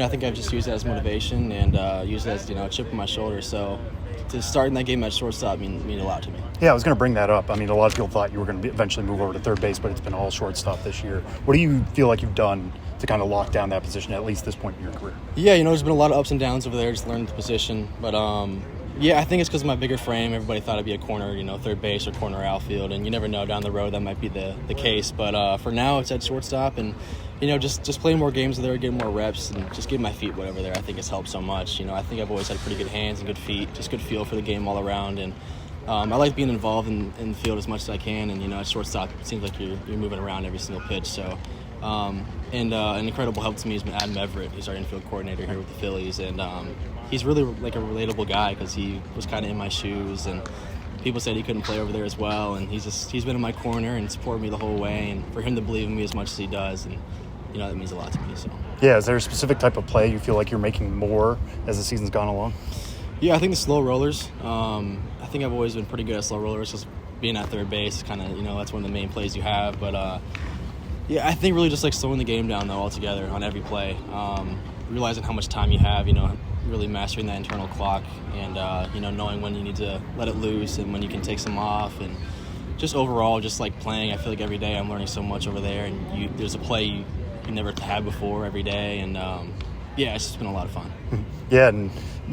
I think I've just used that as motivation and used it as a chip on my shoulder. So to start in that game at shortstop mean a lot to me. Yeah, I was going to bring that up. I mean, a lot of people thought you were going to eventually move over to third base, but it's been all shortstop this year. What do you feel like you've done to kind of lock down that position at least this point in your career? Yeah, there's been a lot of ups and downs over there, just learning the position. But I think it's because of my bigger frame. Everybody thought I'd be a corner, third base or corner outfield, and you never know down the road that might be the case. But for now, it's at shortstop, and just playing more games there, getting more reps, and just getting my feet whatever there. I think it's helped so much. I think I've always had pretty good hands and good feet, just good feel for the game all around, and I like being involved in the field as much as I can. And at shortstop, it seems like you're moving around every single pitch. So. An incredible help to me has been Aidan Miller. He's our infield coordinator here with the Phillies, and he's really like a relatable guy because he was kind of in my shoes, and people said he couldn't play over there as well, and he's been in my corner and supported me the whole way, and for him to believe in me as much as he does, and that means a lot to me. So yeah, is there a specific type of play you feel like you're making more as the season's gone along? Yeah, I think the slow rollers. I think I've always been pretty good at slow rollers because being at third base, kind of that's one of the main plays you have, but. Yeah, I think really just like slowing the game down though altogether on every play, realizing how much time you have, really mastering that internal clock, and knowing when you need to let it loose and when you can take some off, and just overall just like playing. I feel like every day I'm learning so much over there, and there's a play you never had before every day, and it's just been a lot of fun. Yeah, and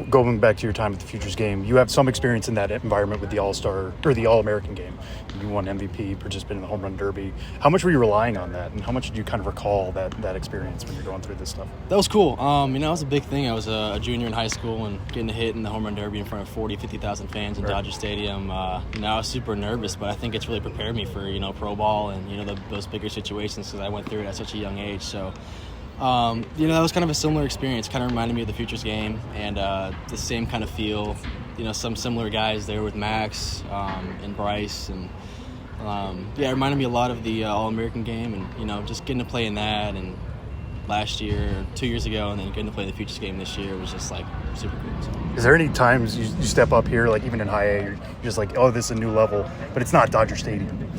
going back to your time at the Futures game, you have some experience in that environment with the All-Star or the All-American game. You won MVP, participated in the Home Run Derby. How much were you relying on that, and how much did you kind of recall that experience when you're going through this stuff? That was cool. It was a big thing. I was a junior in high school, and getting a hit in the Home Run Derby in front of 50,000 fans in Dodger Stadium. I was super nervous, but I think it's really prepared me for pro ball and those bigger situations because I went through it at such a young age. So. That was kind of a similar experience, kind of reminded me of the Futures game, and the same kind of feel, some similar guys there with Max and Bryce, and it reminded me a lot of the All-American game, and just getting to play in that, and last year, 2 years ago, and then getting to play the Futures game this year was just like super cool. So. Is there any times you step up here, like even in high A, you're just like, oh, this is a new level, but it's not Dodger Stadium?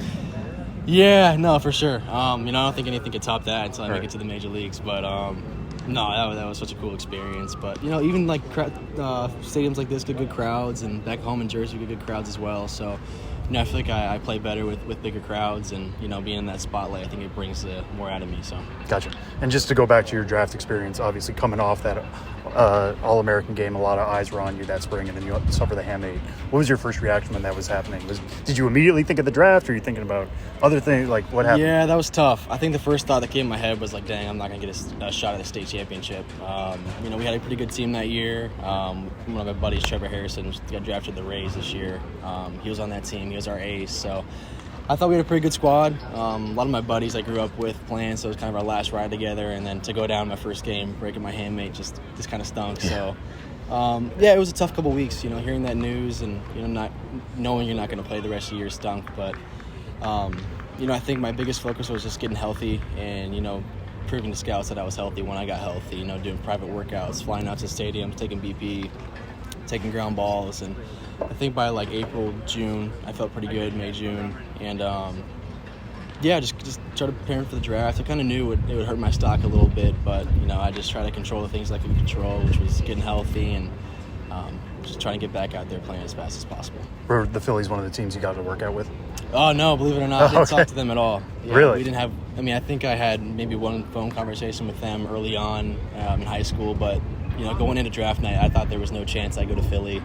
Yeah, no, for sure. I don't think anything could top that until I make it to the major leagues. But no, that was such a cool experience. But even like stadiums like this get good crowds, and back home in Jersey we get good crowds as well. So I feel like I play better with bigger crowds, and being in that spotlight, I think it brings more out of me. So gotcha. And just to go back to your draft experience, obviously coming off that All-American game, a lot of eyes were on you that spring, and then you suffered the hamate. What was your first reaction when that was happening? Did you immediately think of the draft, or are you thinking about other things? Like what happened? Yeah, that was tough. I think the first thought that came in my head was like, dang, I'm not gonna get a shot at the state championship. We had a pretty good team that year. One of my buddies, Trevor Harrison, got drafted to the Rays this year. He was on that team. He was our ace. So I thought we had a pretty good squad. A lot of my buddies I grew up with playing, so it was kind of our last ride together. And then to go down my first game, breaking my hamate, just kind of stunk. So, it was a tough couple weeks. Hearing that news and not knowing you're not going to play the rest of the year stunk. But I think my biggest focus was just getting healthy and proving to scouts that I was healthy when I got healthy. Doing private workouts, flying out to stadiums, taking BP, taking ground balls, and I think by like April, June, I felt pretty good, May, June, and just started preparing for the draft. I kind of knew it would hurt my stock a little bit, but I just tried to control the things I could control, which was getting healthy and just trying to get back out there playing as fast as possible. Were the Phillies one of the teams you got to work out with? Oh, no, believe it or not, I didn't talk to them at all. Yeah, really? We didn't have, I think I had maybe one phone conversation with them early on in high school, but going into draft night, I thought there was no chance I'd go to Philly.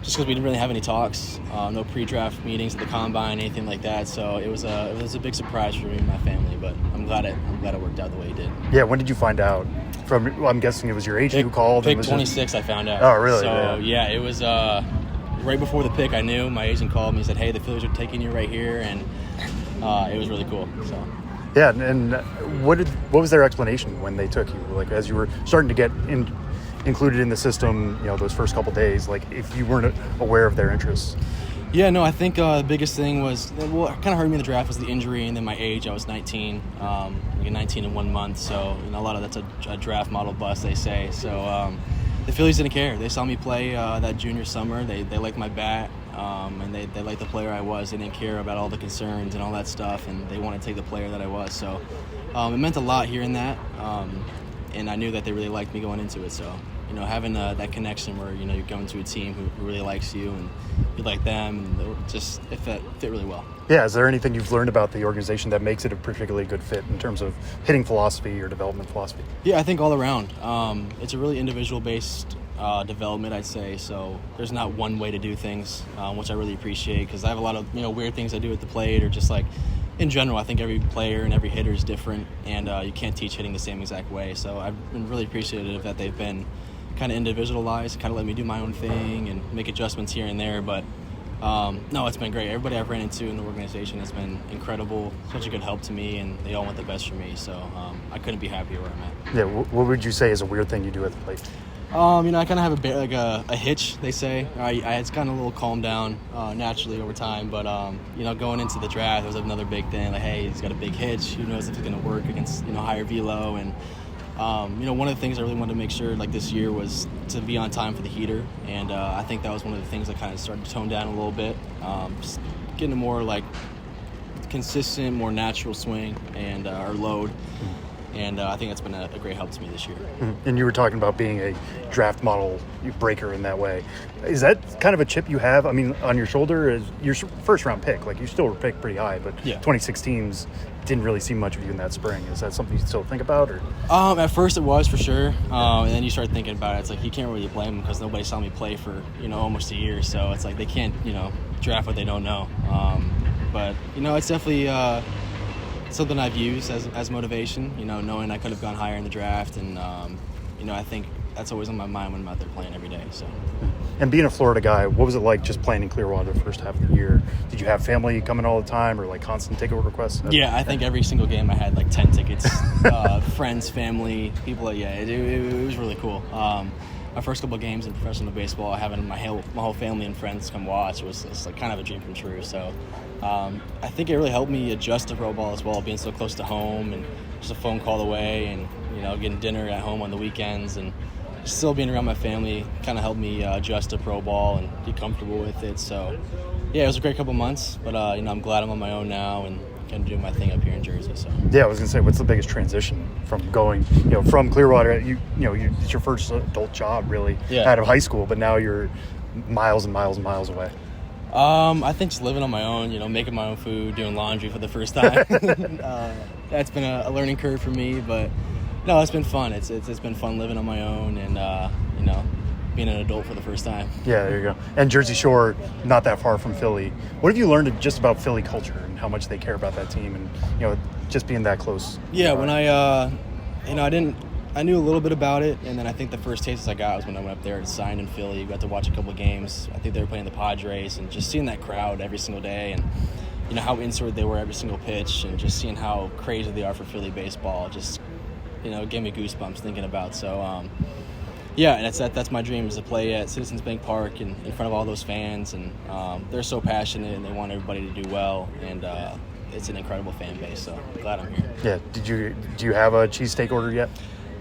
Just because we didn't really have any talks, no pre-draft meetings at the combine, anything like that. So it was a big surprise for me and my family. But I'm glad it worked out the way it did. Yeah, when did you find out? I'm guessing it was your agent who called. Pick 26, I found out. Oh, really? So yeah, it was right before the pick. I knew my agent called me. He said, "Hey, the Phillies are taking you right here," and it was really cool. So. Yeah, and what was their explanation when they took you? Like as you were starting to get included in the system, those first couple days, like if you weren't aware of their interests? Yeah, no, I think the biggest thing was, what kind of hurt me in the draft was the injury and then my age. I was 19, 19 in 1 month, so a lot of that's a draft model bust, they say. So the Phillies didn't care. They saw me play that junior summer. They liked my bat, and they liked the player I was. They didn't care about all the concerns and all that stuff, and they wanted to take the player that I was. So it meant a lot hearing that, and I knew that they really liked me going into it. So having that connection where you're going to a team who really likes you and you like them, and it fit really well. Yeah, is there anything you've learned about the organization that makes it a particularly good fit in terms of hitting philosophy or development philosophy? Yeah, I think all around. It's a really individual-based development, I'd say. So there's not one way to do things, which I really appreciate, because I have a lot of weird things I do at the plate, or just like in general. I think every player and every hitter is different, and you can't teach hitting the same exact way. So I've been really appreciative that they've been kind of individualized, kind of let me do my own thing and make adjustments here and there. But no, it's been great. Everybody I've ran into in the organization has been incredible, such a good help to me, and they all want the best for me. So I couldn't be happier where I'm at. Yeah, what would you say is a weird thing you do at the plate? I kind of have a hitch, they say. It's kind of a little calmed down naturally over time, but going into the draft, there was another big thing, like, hey, he's got a big hitch. Who knows if it's going to work against higher velo? And one of the things I really wanted to make sure, like this year, was to be on time for the heater, and I think that was one of the things that kind of started to tone down a little bit, just getting a more like consistent, more natural swing and or load. And I think that's been a great help to me this year. And you were talking about being a draft model breaker in that way. Is that kind of a chip you have, on your shoulder? As your first round pick, like you still were picked pretty high, but yeah. 2016s didn't really see much of you in that spring. Is that something you still think about? Or at first it was, for sure. And then you start thinking about it. It's like you can't really blame them, because nobody saw me play for almost a year. So it's like they can't draft what they don't know. But it's definitely something I've used as motivation, knowing I could have gone higher in the draft, and I think that's always on my mind when I'm out there playing every day. So. And being a Florida guy, what was it like just playing in Clearwater the first half of the year? Did you have family coming all the time, or like constant ticket requests? Yeah, I think every single game I had like 10 tickets, friends, family, people. It was really cool. My first couple of games in professional baseball, having my whole family and friends come watch was like kind of a dream come true. So I think it really helped me adjust to pro ball as well, being so close to home and just a phone call away, and getting dinner at home on the weekends, and still being around my family kind of helped me adjust to pro ball and get comfortable with it. So yeah, it was a great couple months, but I'm glad I'm on my own now and kind of doing my thing up here in Jersey. So yeah, I was gonna say, what's the biggest transition from going from Clearwater? It's your first adult job really out of high school, but now you're miles and miles and miles away. I think just living on my own, making my own food, doing laundry for the first time. That's been a learning curve for me, but no, it's been fun. It's been fun living on my own and being an adult for the first time. Yeah, there you go. And Jersey Shore, not that far from Philly. What have you learned just about Philly culture and how much they care about that team, and just being that close? Yeah, when I knew a little bit about it, and then I think the first taste I got was when I went up there and signed in Philly. Got to watch a couple of games. I think they were playing the Padres, and just seeing that crowd every single day, and how insert they were every single pitch, and just seeing how crazy they are for Philly baseball, just, gave me goosebumps thinking about. So, yeah, and that's my dream, is to play at Citizens Bank Park in front of all those fans, and they're so passionate and they want everybody to do well, and it's an incredible fan base, so I'm glad I'm here. Yeah, do you have a cheesesteak order yet?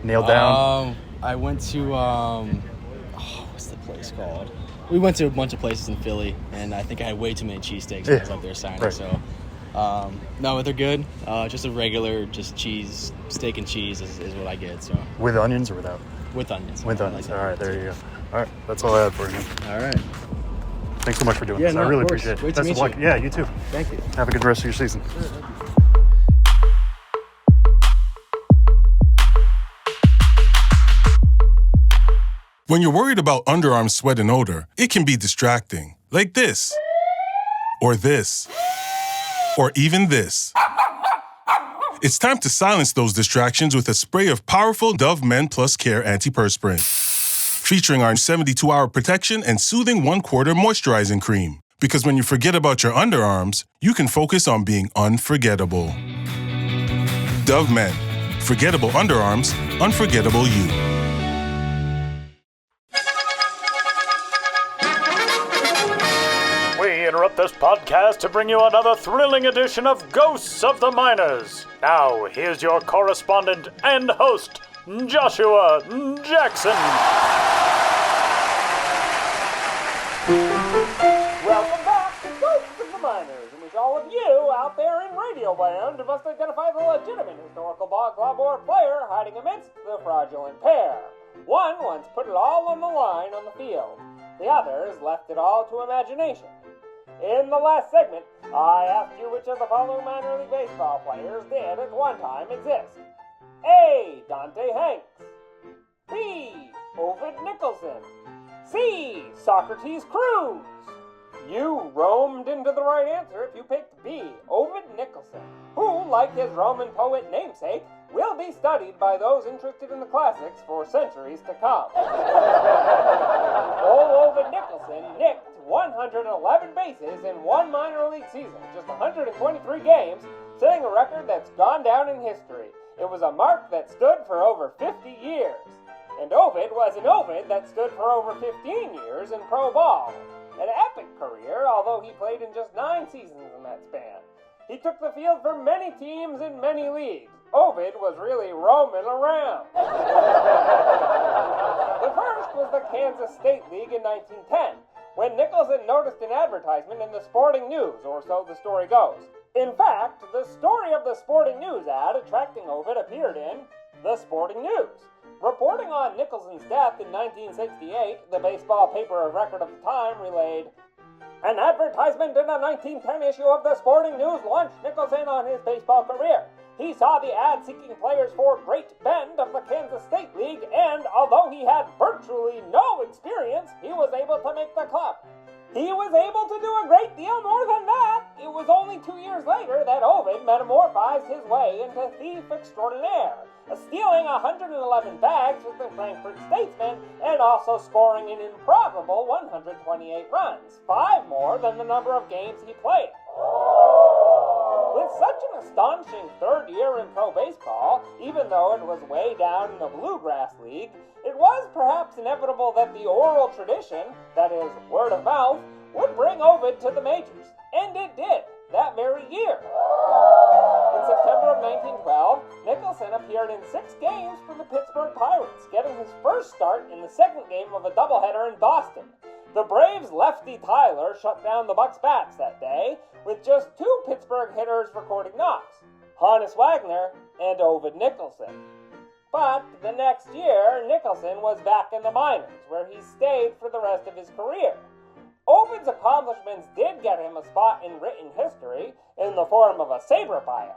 Nailed down? I went to, what's the place called? We went to a bunch of places in Philly, and I think I had way too many cheesesteaks when I was up there signing, right. So no, but they're good. Just a regular, just cheese, steak and cheese is what I get. So With onions or without? with onions. With onions. All right, there you go. All right, that's all I had for you. All right. Thanks so much for doing Yeah, this. no, I really of course. appreciate it. Great to Best of meet luck. you. Yeah, you too. Thank you. Have a good rest of your season. When you're worried about underarm sweat and odor, it can be distracting. Like this. Or this. Or even this. It's time to silence those distractions with a spray of powerful Dove Men Plus Care antiperspirant. Featuring our 72-hour protection and soothing 1/4 moisturizing cream. Because when you forget about your underarms, you can focus on being unforgettable. Dove Men. Forgettable underarms, unforgettable you. We interrupt this podcast to bring you another thrilling edition of Ghosts of the Miners. Now, here's your correspondent and host, Joshua Jackson. Welcome back to Ghosts of the Miners, in which all of you out there in radio land must identify the legitimate historical ball club or player hiding amidst the fraudulent pair. One once put it all on the line on the field. The others left it all to imagination. In the last segment, I asked you which of the following minor league baseball players did at one time exist. A. Dante Hanks. B. Ovid Nicholson. C. Socrates Cruz. You roamed into the right answer if you picked B. Ovid Nicholson, who, like his Roman poet namesake, will be studied by those interested in the classics for centuries to come. Old Ovid Nicholson nicked 111 bases in one minor league season, just 123 games, setting a record that's gone down in history. It was a mark that stood for over 50 years. And Ovid was an Ovid that stood for over 15 years in pro ball. An epic career, although he played in just 9 seasons in that span. He took the field for many teams in many leagues. Ovid was really roaming around. The first was the Kansas State League in 1910, when Nicholson noticed an advertisement in the Sporting News, or so the story goes. In fact, the story of the Sporting News ad attracting Ovid appeared in the Sporting News. Reporting on Nicholson's death in 1968, the baseball paper of record of the time relayed, "An advertisement in a 1910 issue of the Sporting News launched Nicholson on his baseball career. He saw the ad seeking players for Great Bend of the Kansas State League, and although he had virtually no experience, he was able to make the club. He was able to do a great deal more than that. It was only 2 years later that Ovid metamorphosed his way into thief extraordinaire, stealing 111 bags with the Frankfurt Statesman and also scoring an improbable 128 runs, 5 more than the number of games he played. With such an astonishing third year in pro baseball, even though it was way down in the Bluegrass League, it was perhaps inevitable that the oral tradition, that is, word of mouth, would bring Ovid to the majors. And it did, that very year. In September of 1912, Nicholson appeared in 6 games for the Pittsburgh Pirates, getting his first start in the second game of a doubleheader in Boston. The Braves' lefty Tyler shut down the Bucks' bats that day, with just 2 Pittsburgh hitters recording knocks, Hannes Wagner and Ovid Nicholson. But the next year, Nicholson was back in the minors, where he stayed for the rest of his career. Ovid's accomplishments did get him a spot in written history in the form of a SABR bio.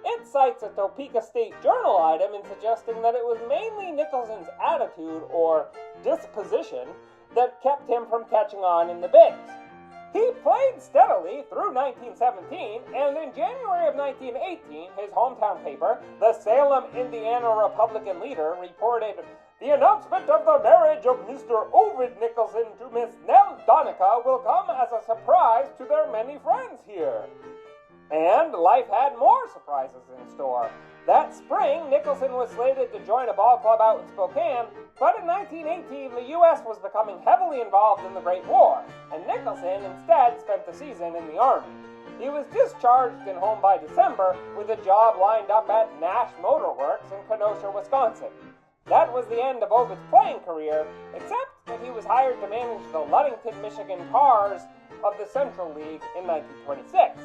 It cites a Topeka State Journal item in suggesting that it was mainly Nicholson's attitude or disposition that kept him from catching on in the bigs. He played steadily through 1917, and in January of 1918, his hometown paper, the Salem, Indiana Republican Leader, reported, "The announcement of the marriage of Mr. Ovid Nicholson to Miss Nell Donica will come as a surprise to their many friends here." And life had more surprises in store. That spring, Nicholson was slated to join a ball club out in Spokane, but in 1918 the U.S. was becoming heavily involved in the Great War, and Nicholson instead spent the season in the Army. He was discharged and home by December with a job lined up at Nash Motor Works in Kenosha, Wisconsin. That was the end of Ovid's playing career, except that he was hired to manage the Ludington, Michigan Cars of the Central League in 1926.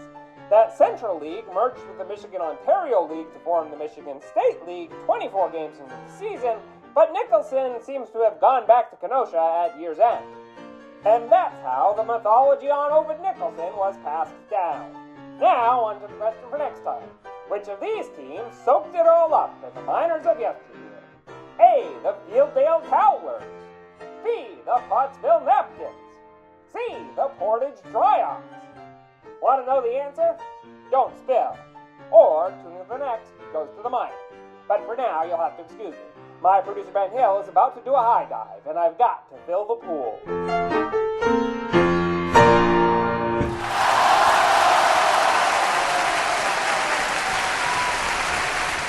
That Central League merged with the Michigan-Ontario League to form the Michigan State League 24 games into the season, but Nicholson seems to have gone back to Kenosha at year's end. And that's how the mythology on Ovid Nicholson was passed down. Now, on to the question for next time. Which of these teams soaked it all up in the minors of yesteryear? A, the Fieldale Towlers. B, the Pottsville Napkins. C, the Portage Dryops. Want to know the answer? Don't spill. Or tune in the next Goes to the Minors. But for now, you'll have to excuse me. My producer Ben Hill is about to do a high dive, and I've got to fill the pool.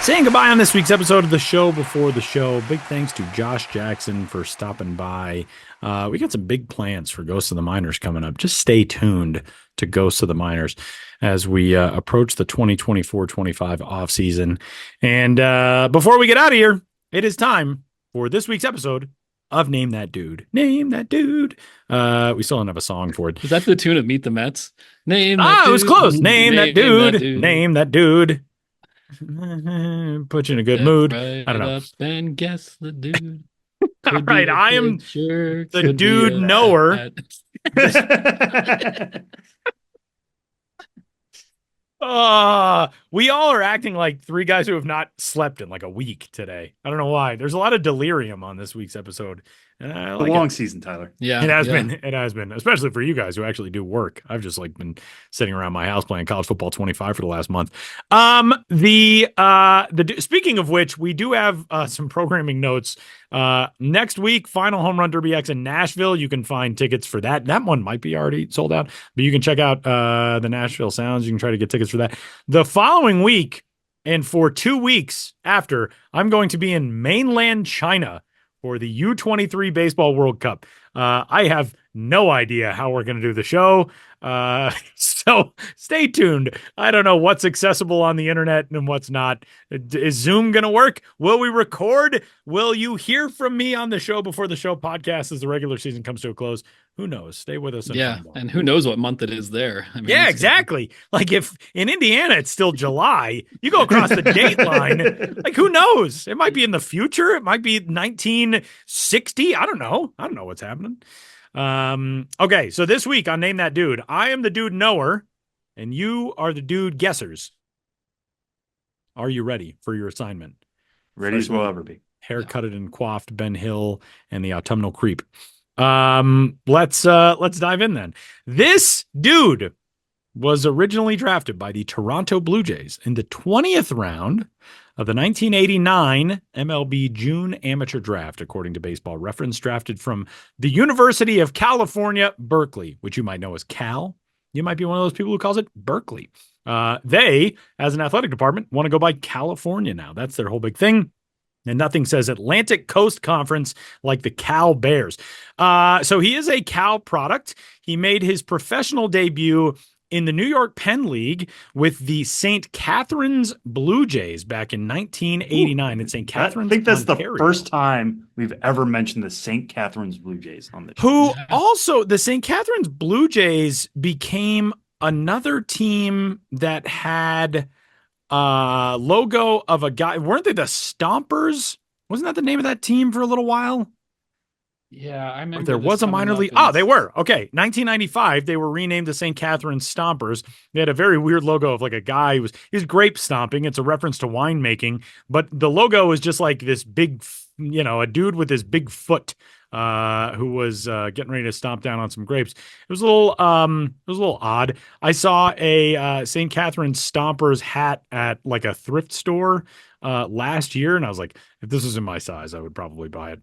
Saying goodbye on this week's episode of the show before the show. Big thanks to Josh Jackson for stopping by. We got some big plans for Ghosts of the Minors coming up. Just stay tuned to Ghosts of the Minors as we approach the 2024-25 offseason. And before we get out of here, it is time for this week's episode of Name That Dude. Name That Dude. We still don't have a song for it. Is that the tune of Meet the Mets? Name that dude. It was close. Name that dude. That dude. Name that dude. Put you in a good mood. Right I don't know. Up and guess the dude. All right, I am the dude knower. We all are acting like three guys who have not slept in like a week today. I don't know why. There's a lot of delirium on this week's episode. And I like a long season, Tyler. Yeah, it has been. It has been, especially for you guys who actually do work. I've just like been sitting around my house playing college football 25 for the last month. Speaking of which, we do have some programming notes. Next week, Final Home Run Derby X in Nashville. You can find tickets for that. That one might be already sold out, but you can check out the Nashville Sounds. You can try to get tickets for that. The following week, and for 2 weeks after, I'm going to be in mainland China for the U23 Baseball World Cup. I have no idea how we're going to do the show. So stay tuned. I don't know what's accessible on the internet and what's not. Is Zoom going to work? Will we record? Will you hear from me on the show before the show podcast as the regular season comes to a close? Who knows? Stay with us. And who knows what month it is there. I mean, yeah, exactly. Like if in Indiana it's still July, you go across the date line. Like who knows? It might be in the future. It might be 1960. I don't know. I don't know what's happening. Okay, so this week on Name That Dude, I am the dude knower, and you are the dude guessers. Are you ready for your assignment? Ready as we'll ever be. Haircutted and coiffed Ben Hill and the Autumnal Creep. Let's dive in then. This dude was originally drafted by the Toronto Blue Jays in the 20th round of the 1989 MLB June Amateur Draft, according to Baseball Reference, drafted from the University of California, Berkeley, which you might know as Cal. You might be one of those people who calls it Berkeley. They, as an athletic department, want to go by California now. That's their whole big thing. And nothing says Atlantic Coast Conference like the Cal Bears. So he is a Cal product. He made his professional debut in the New York Penn League with the St. Catharines Blue Jays back in 1989 in St. Catharines, I think that's Ontario. the first time we've ever mentioned the St. Catharines Blue Jays on the show. Who also, the St. Catharines Blue Jays became another team that had logo of a guy. Weren't they the Stompers? Wasn't that the name of that team for a little while? Yeah, I remember. There was a minor league. Oh, they were. Okay. 1995, they were renamed the St. Catharines Stompers. They had a very weird logo of like a guy who was grape stomping. It's a reference to winemaking, but the logo was just like this big, a dude with his big foot who was getting ready to stomp down on some grapes. It was a little odd. I saw a St. Catharines Stompers hat at like a thrift store last year, and I was like, if this was in my size, I would probably buy it.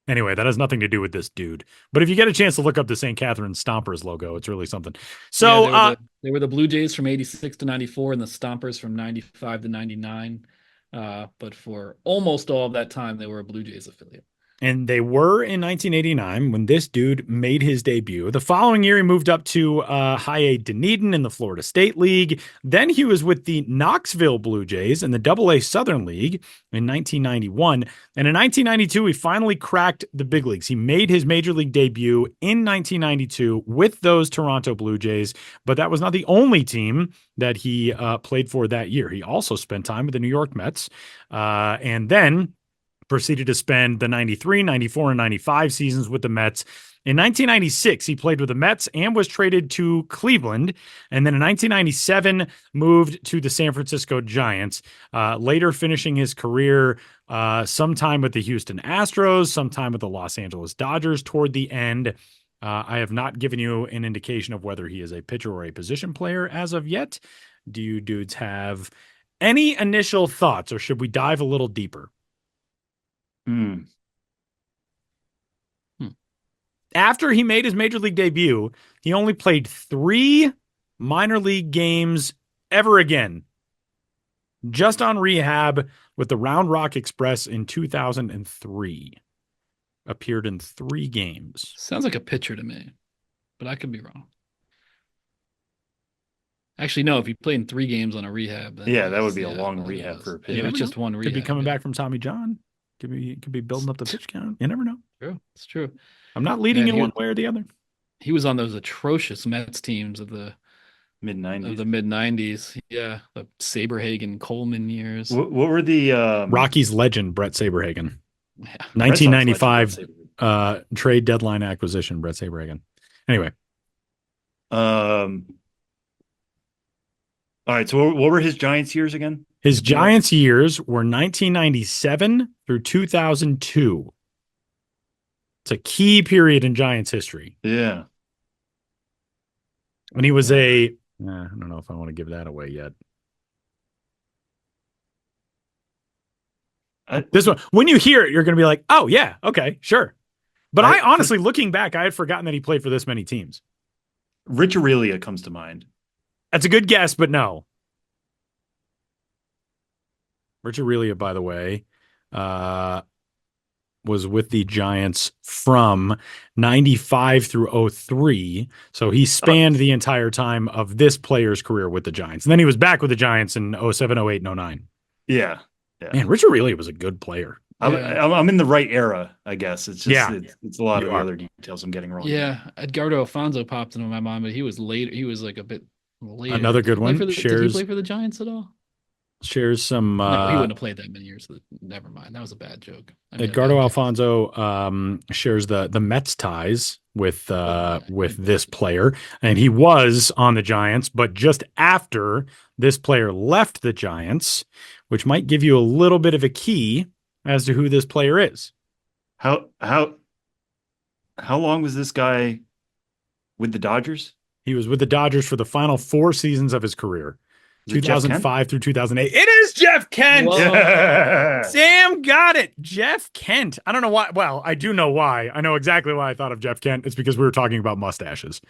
Anyway, that has nothing to do with this dude. But if you get a chance to look up the St. Catharines Stompers logo, it's really something. So they were the Blue Jays from 86 to 94 and the Stompers from 95 to 99. But for almost all of that time, they were a Blue Jays affiliate. And they were in 1989 when this dude made his debut. The following year, he moved up to High A Dunedin in the Florida State League. Then he was with the Knoxville Blue Jays in the Double-A Southern League in 1991. And in 1992, he finally cracked the big leagues. He made his major league debut in 1992 with those Toronto Blue Jays, but that was not the only team that he played for that year. He also spent time with the New York Mets. And then proceeded to spend the 93, 94, and 95 seasons with the Mets. In 1996, he played with the Mets and was traded to Cleveland. And then in 1997, moved to the San Francisco Giants, later finishing his career sometime with the Houston Astros, sometime with the Los Angeles Dodgers toward the end. I have not given you an indication of whether he is a pitcher or a position player as of yet. Do you dudes have any initial thoughts, or should we dive a little deeper? After he made his major league debut, he only played 3 minor league games ever again. Just on rehab with the Round Rock Express in 2003. Appeared in 3 games. Sounds like a pitcher to me, but I could be wrong. Actually, no, if you played in 3 games on a rehab. That would be a long rehab for a pitcher. Yeah, it's just one rehab. Could be coming back from Tommy John. Could be building up the pitch count. You never know. True. It's true. I'm not leading in one way or the other. He was on those atrocious Mets teams of the mid-90s. Yeah, the Saberhagen Coleman years. What were the Rockies legend Brett Saberhagen? Yeah. 1995 trade deadline acquisition Brett Saberhagen. Anyway. All right, so what were his Giants years again? His Giants years were 1997 through 2002. It's a key period in Giants history. Yeah. When he was I don't know if I want to give that away yet. This one, when you hear it, you're going to be like, oh, yeah, okay, sure. But I honestly, looking back, I had forgotten that he played for this many teams. Rich Aurelia comes to mind. That's a good guess, but no. Rich Aurelia, by the way, was with the Giants from 95 through 03. So he spanned the entire time of this player's career with the Giants. And then he was back with the Giants in 07, 08, and 09. Yeah. Man, Rich Aurelia was a good player. I'm in the right era, I guess. It's just it's a lot of other details I'm getting wrong. Yeah. Edgardo Alfonso popped into my mind, but he was later. He was like a bit later. Another good one. Did he play for the Giants at all? Shares some. No, he wouldn't have played that many years. So never mind. That was a bad joke. Edgardo Alfonso shares the Mets ties with this player, and he was on the Giants, but just after this player left the Giants, which might give you a little bit of a key as to who this player is. How long was this guy with the Dodgers? He was with the Dodgers for the final 4 seasons of his career. 2005 through 2008. It is Jeff Kent. Yeah. Sam got it. Jeff Kent. I don't know why. Well, I do know why. I know exactly why I thought of Jeff Kent. It's because we were talking about mustaches.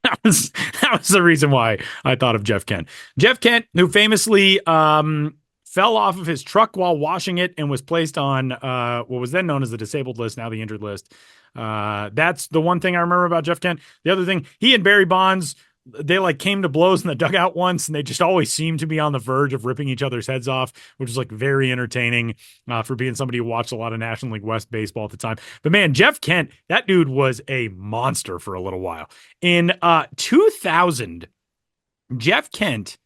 that was the reason why I thought of Jeff Kent. Jeff Kent, who famously fell off of his truck while washing it and was placed on what was then known as the disabled list, now the injured list. That's the one thing I remember about Jeff Kent. The other thing, he and Barry Bonds, they came to blows in the dugout once, and they just always seemed to be on the verge of ripping each other's heads off, which was very entertaining for being somebody who watched a lot of National League West baseball at the time. But man, Jeff Kent, that dude was a monster for a little while. In 2000, Jeff Kent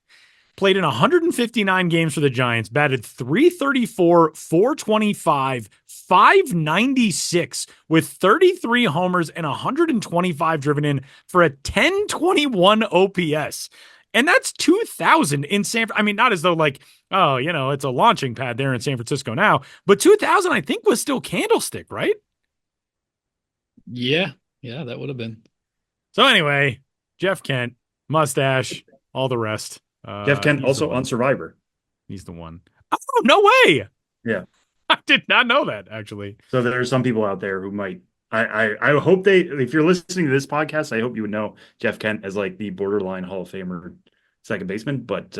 played in 159 games for the Giants, batted .334, .425, .596 with 33 homers and 125 driven in for a .1021 OPS. And that's 2000 in San Francisco. I mean, not as though it's a launching pad there in San Francisco now, but 2000 I think was still Candlestick, right? Yeah, that would have been. So anyway, Jeff Kent, mustache, all the rest. Jeff Kent also on Survivor. He's the one. Oh, no way. Yeah. I did not know that, actually. So there are some people out there who might. I hope if you're listening to this podcast, I hope you would know Jeff Kent as like the borderline Hall of Famer second baseman. But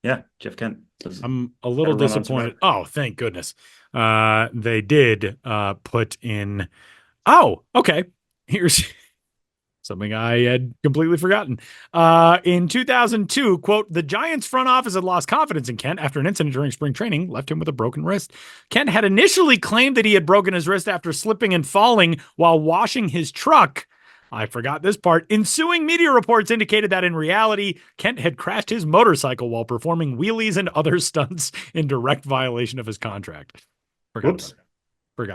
yeah, Jeff Kent. I'm a little disappointed. Oh, thank goodness. They did put in. Oh, okay. Here's something I had completely forgotten. In 2002, quote, the Giants front office had lost confidence in Kent after an incident during spring training left him with a broken wrist. Kent had initially claimed that he had broken his wrist after slipping and falling while washing his truck. I forgot this part. Ensuing media reports indicated that in reality, Kent had crashed his motorcycle while performing wheelies and other stunts in direct violation of his contract. Forgot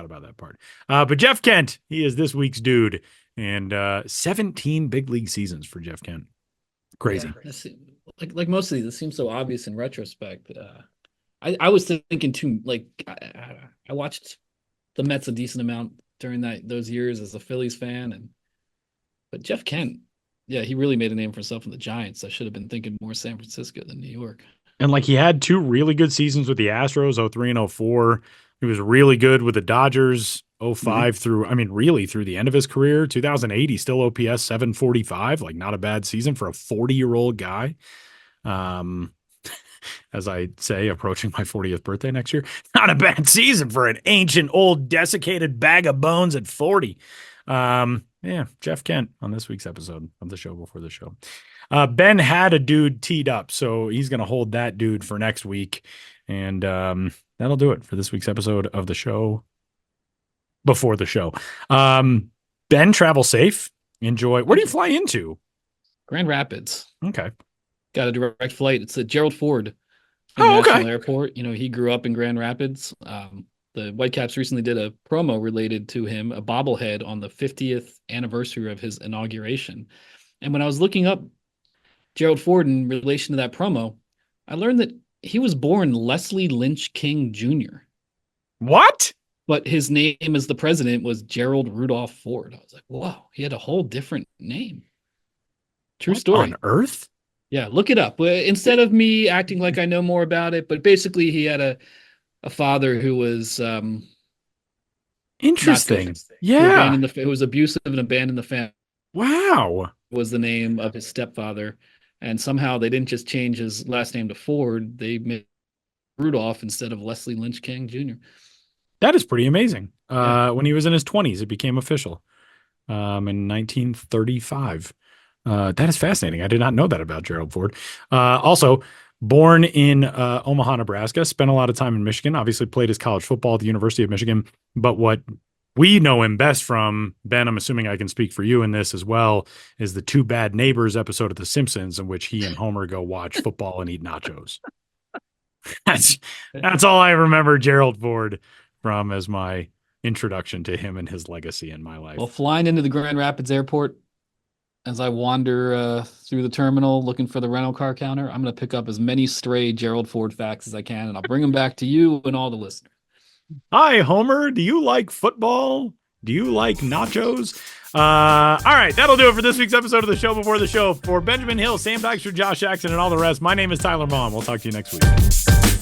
about that part. But Jeff Kent, he is this week's dude. And 17 big league seasons for Jeff Kent. Crazy. Yeah, like most of these, it seems so obvious in retrospect. I was thinking too, like I watched the Mets a decent amount during those years as a Phillies fan, but Jeff Kent, yeah, he really made a name for himself in the Giants. I should have been thinking more San Francisco than New York. And like he had 2 really good seasons with the Astros, 03 and 04. He was really good with the Dodgers, 05 through, really through the end of his career. 2008, he's still OPS 745, like not a bad season for a 40-year-old guy. As I say, approaching my 40th birthday next year, not a bad season for an ancient, old, desiccated bag of bones at 40. Yeah, Jeff Kent on this week's episode of the show before the show. Ben had a dude teed up, so he's going to hold that dude for next week. And that'll do it for this week's episode of the show before the show. Ben, travel safe. Enjoy. Where do you fly into? Grand Rapids. Okay. Got a direct flight. It's at Gerald Ford International Airport. He grew up in Grand Rapids. The Whitecaps recently did a promo related to him, a bobblehead on the 50th anniversary of his inauguration. And when I was looking up Gerald Ford in relation to that promo, I learned that he was born Leslie Lynch King Jr. What? But his name as the president was Gerald Rudolph Ford. I was like, wow, he had a whole different name. True story. On Earth? Yeah, look it up. Instead of me acting like I know more about it, but basically he had a father who was interesting. Yeah. Who was abusive and abandoned the family. Wow. Was the name of his stepfather. And somehow they didn't just change his last name to Ford. They made Rudolph instead of Leslie Lynch King Jr. That is pretty amazing. When he was in his 20s, it became official in 1935. That is fascinating. I did not know that about Gerald Ford. Also, born in Omaha, Nebraska, spent a lot of time in Michigan, obviously played his college football at the University of Michigan. But what we know him best from, Ben, I'm assuming I can speak for you in this as well, is the Two Bad Neighbors episode of The Simpsons in which he and Homer go watch football and eat nachos. That's all I remember Gerald Ford from as my introduction to him and his legacy in my life. Well, flying into the Grand Rapids airport, as I wander through the terminal looking for the rental car counter, I'm going to pick up as many stray Gerald Ford facts as I can, and I'll bring them back to you and all the listeners. Hi, Homer. Do you like football? Do you like nachos? All right, that'll do it for this week's episode of the show before the show. For Benjamin Hill, Sam Dykstra, Josh Jackson, and all the rest, my name is Tyler Vaughn. We'll talk to you next week.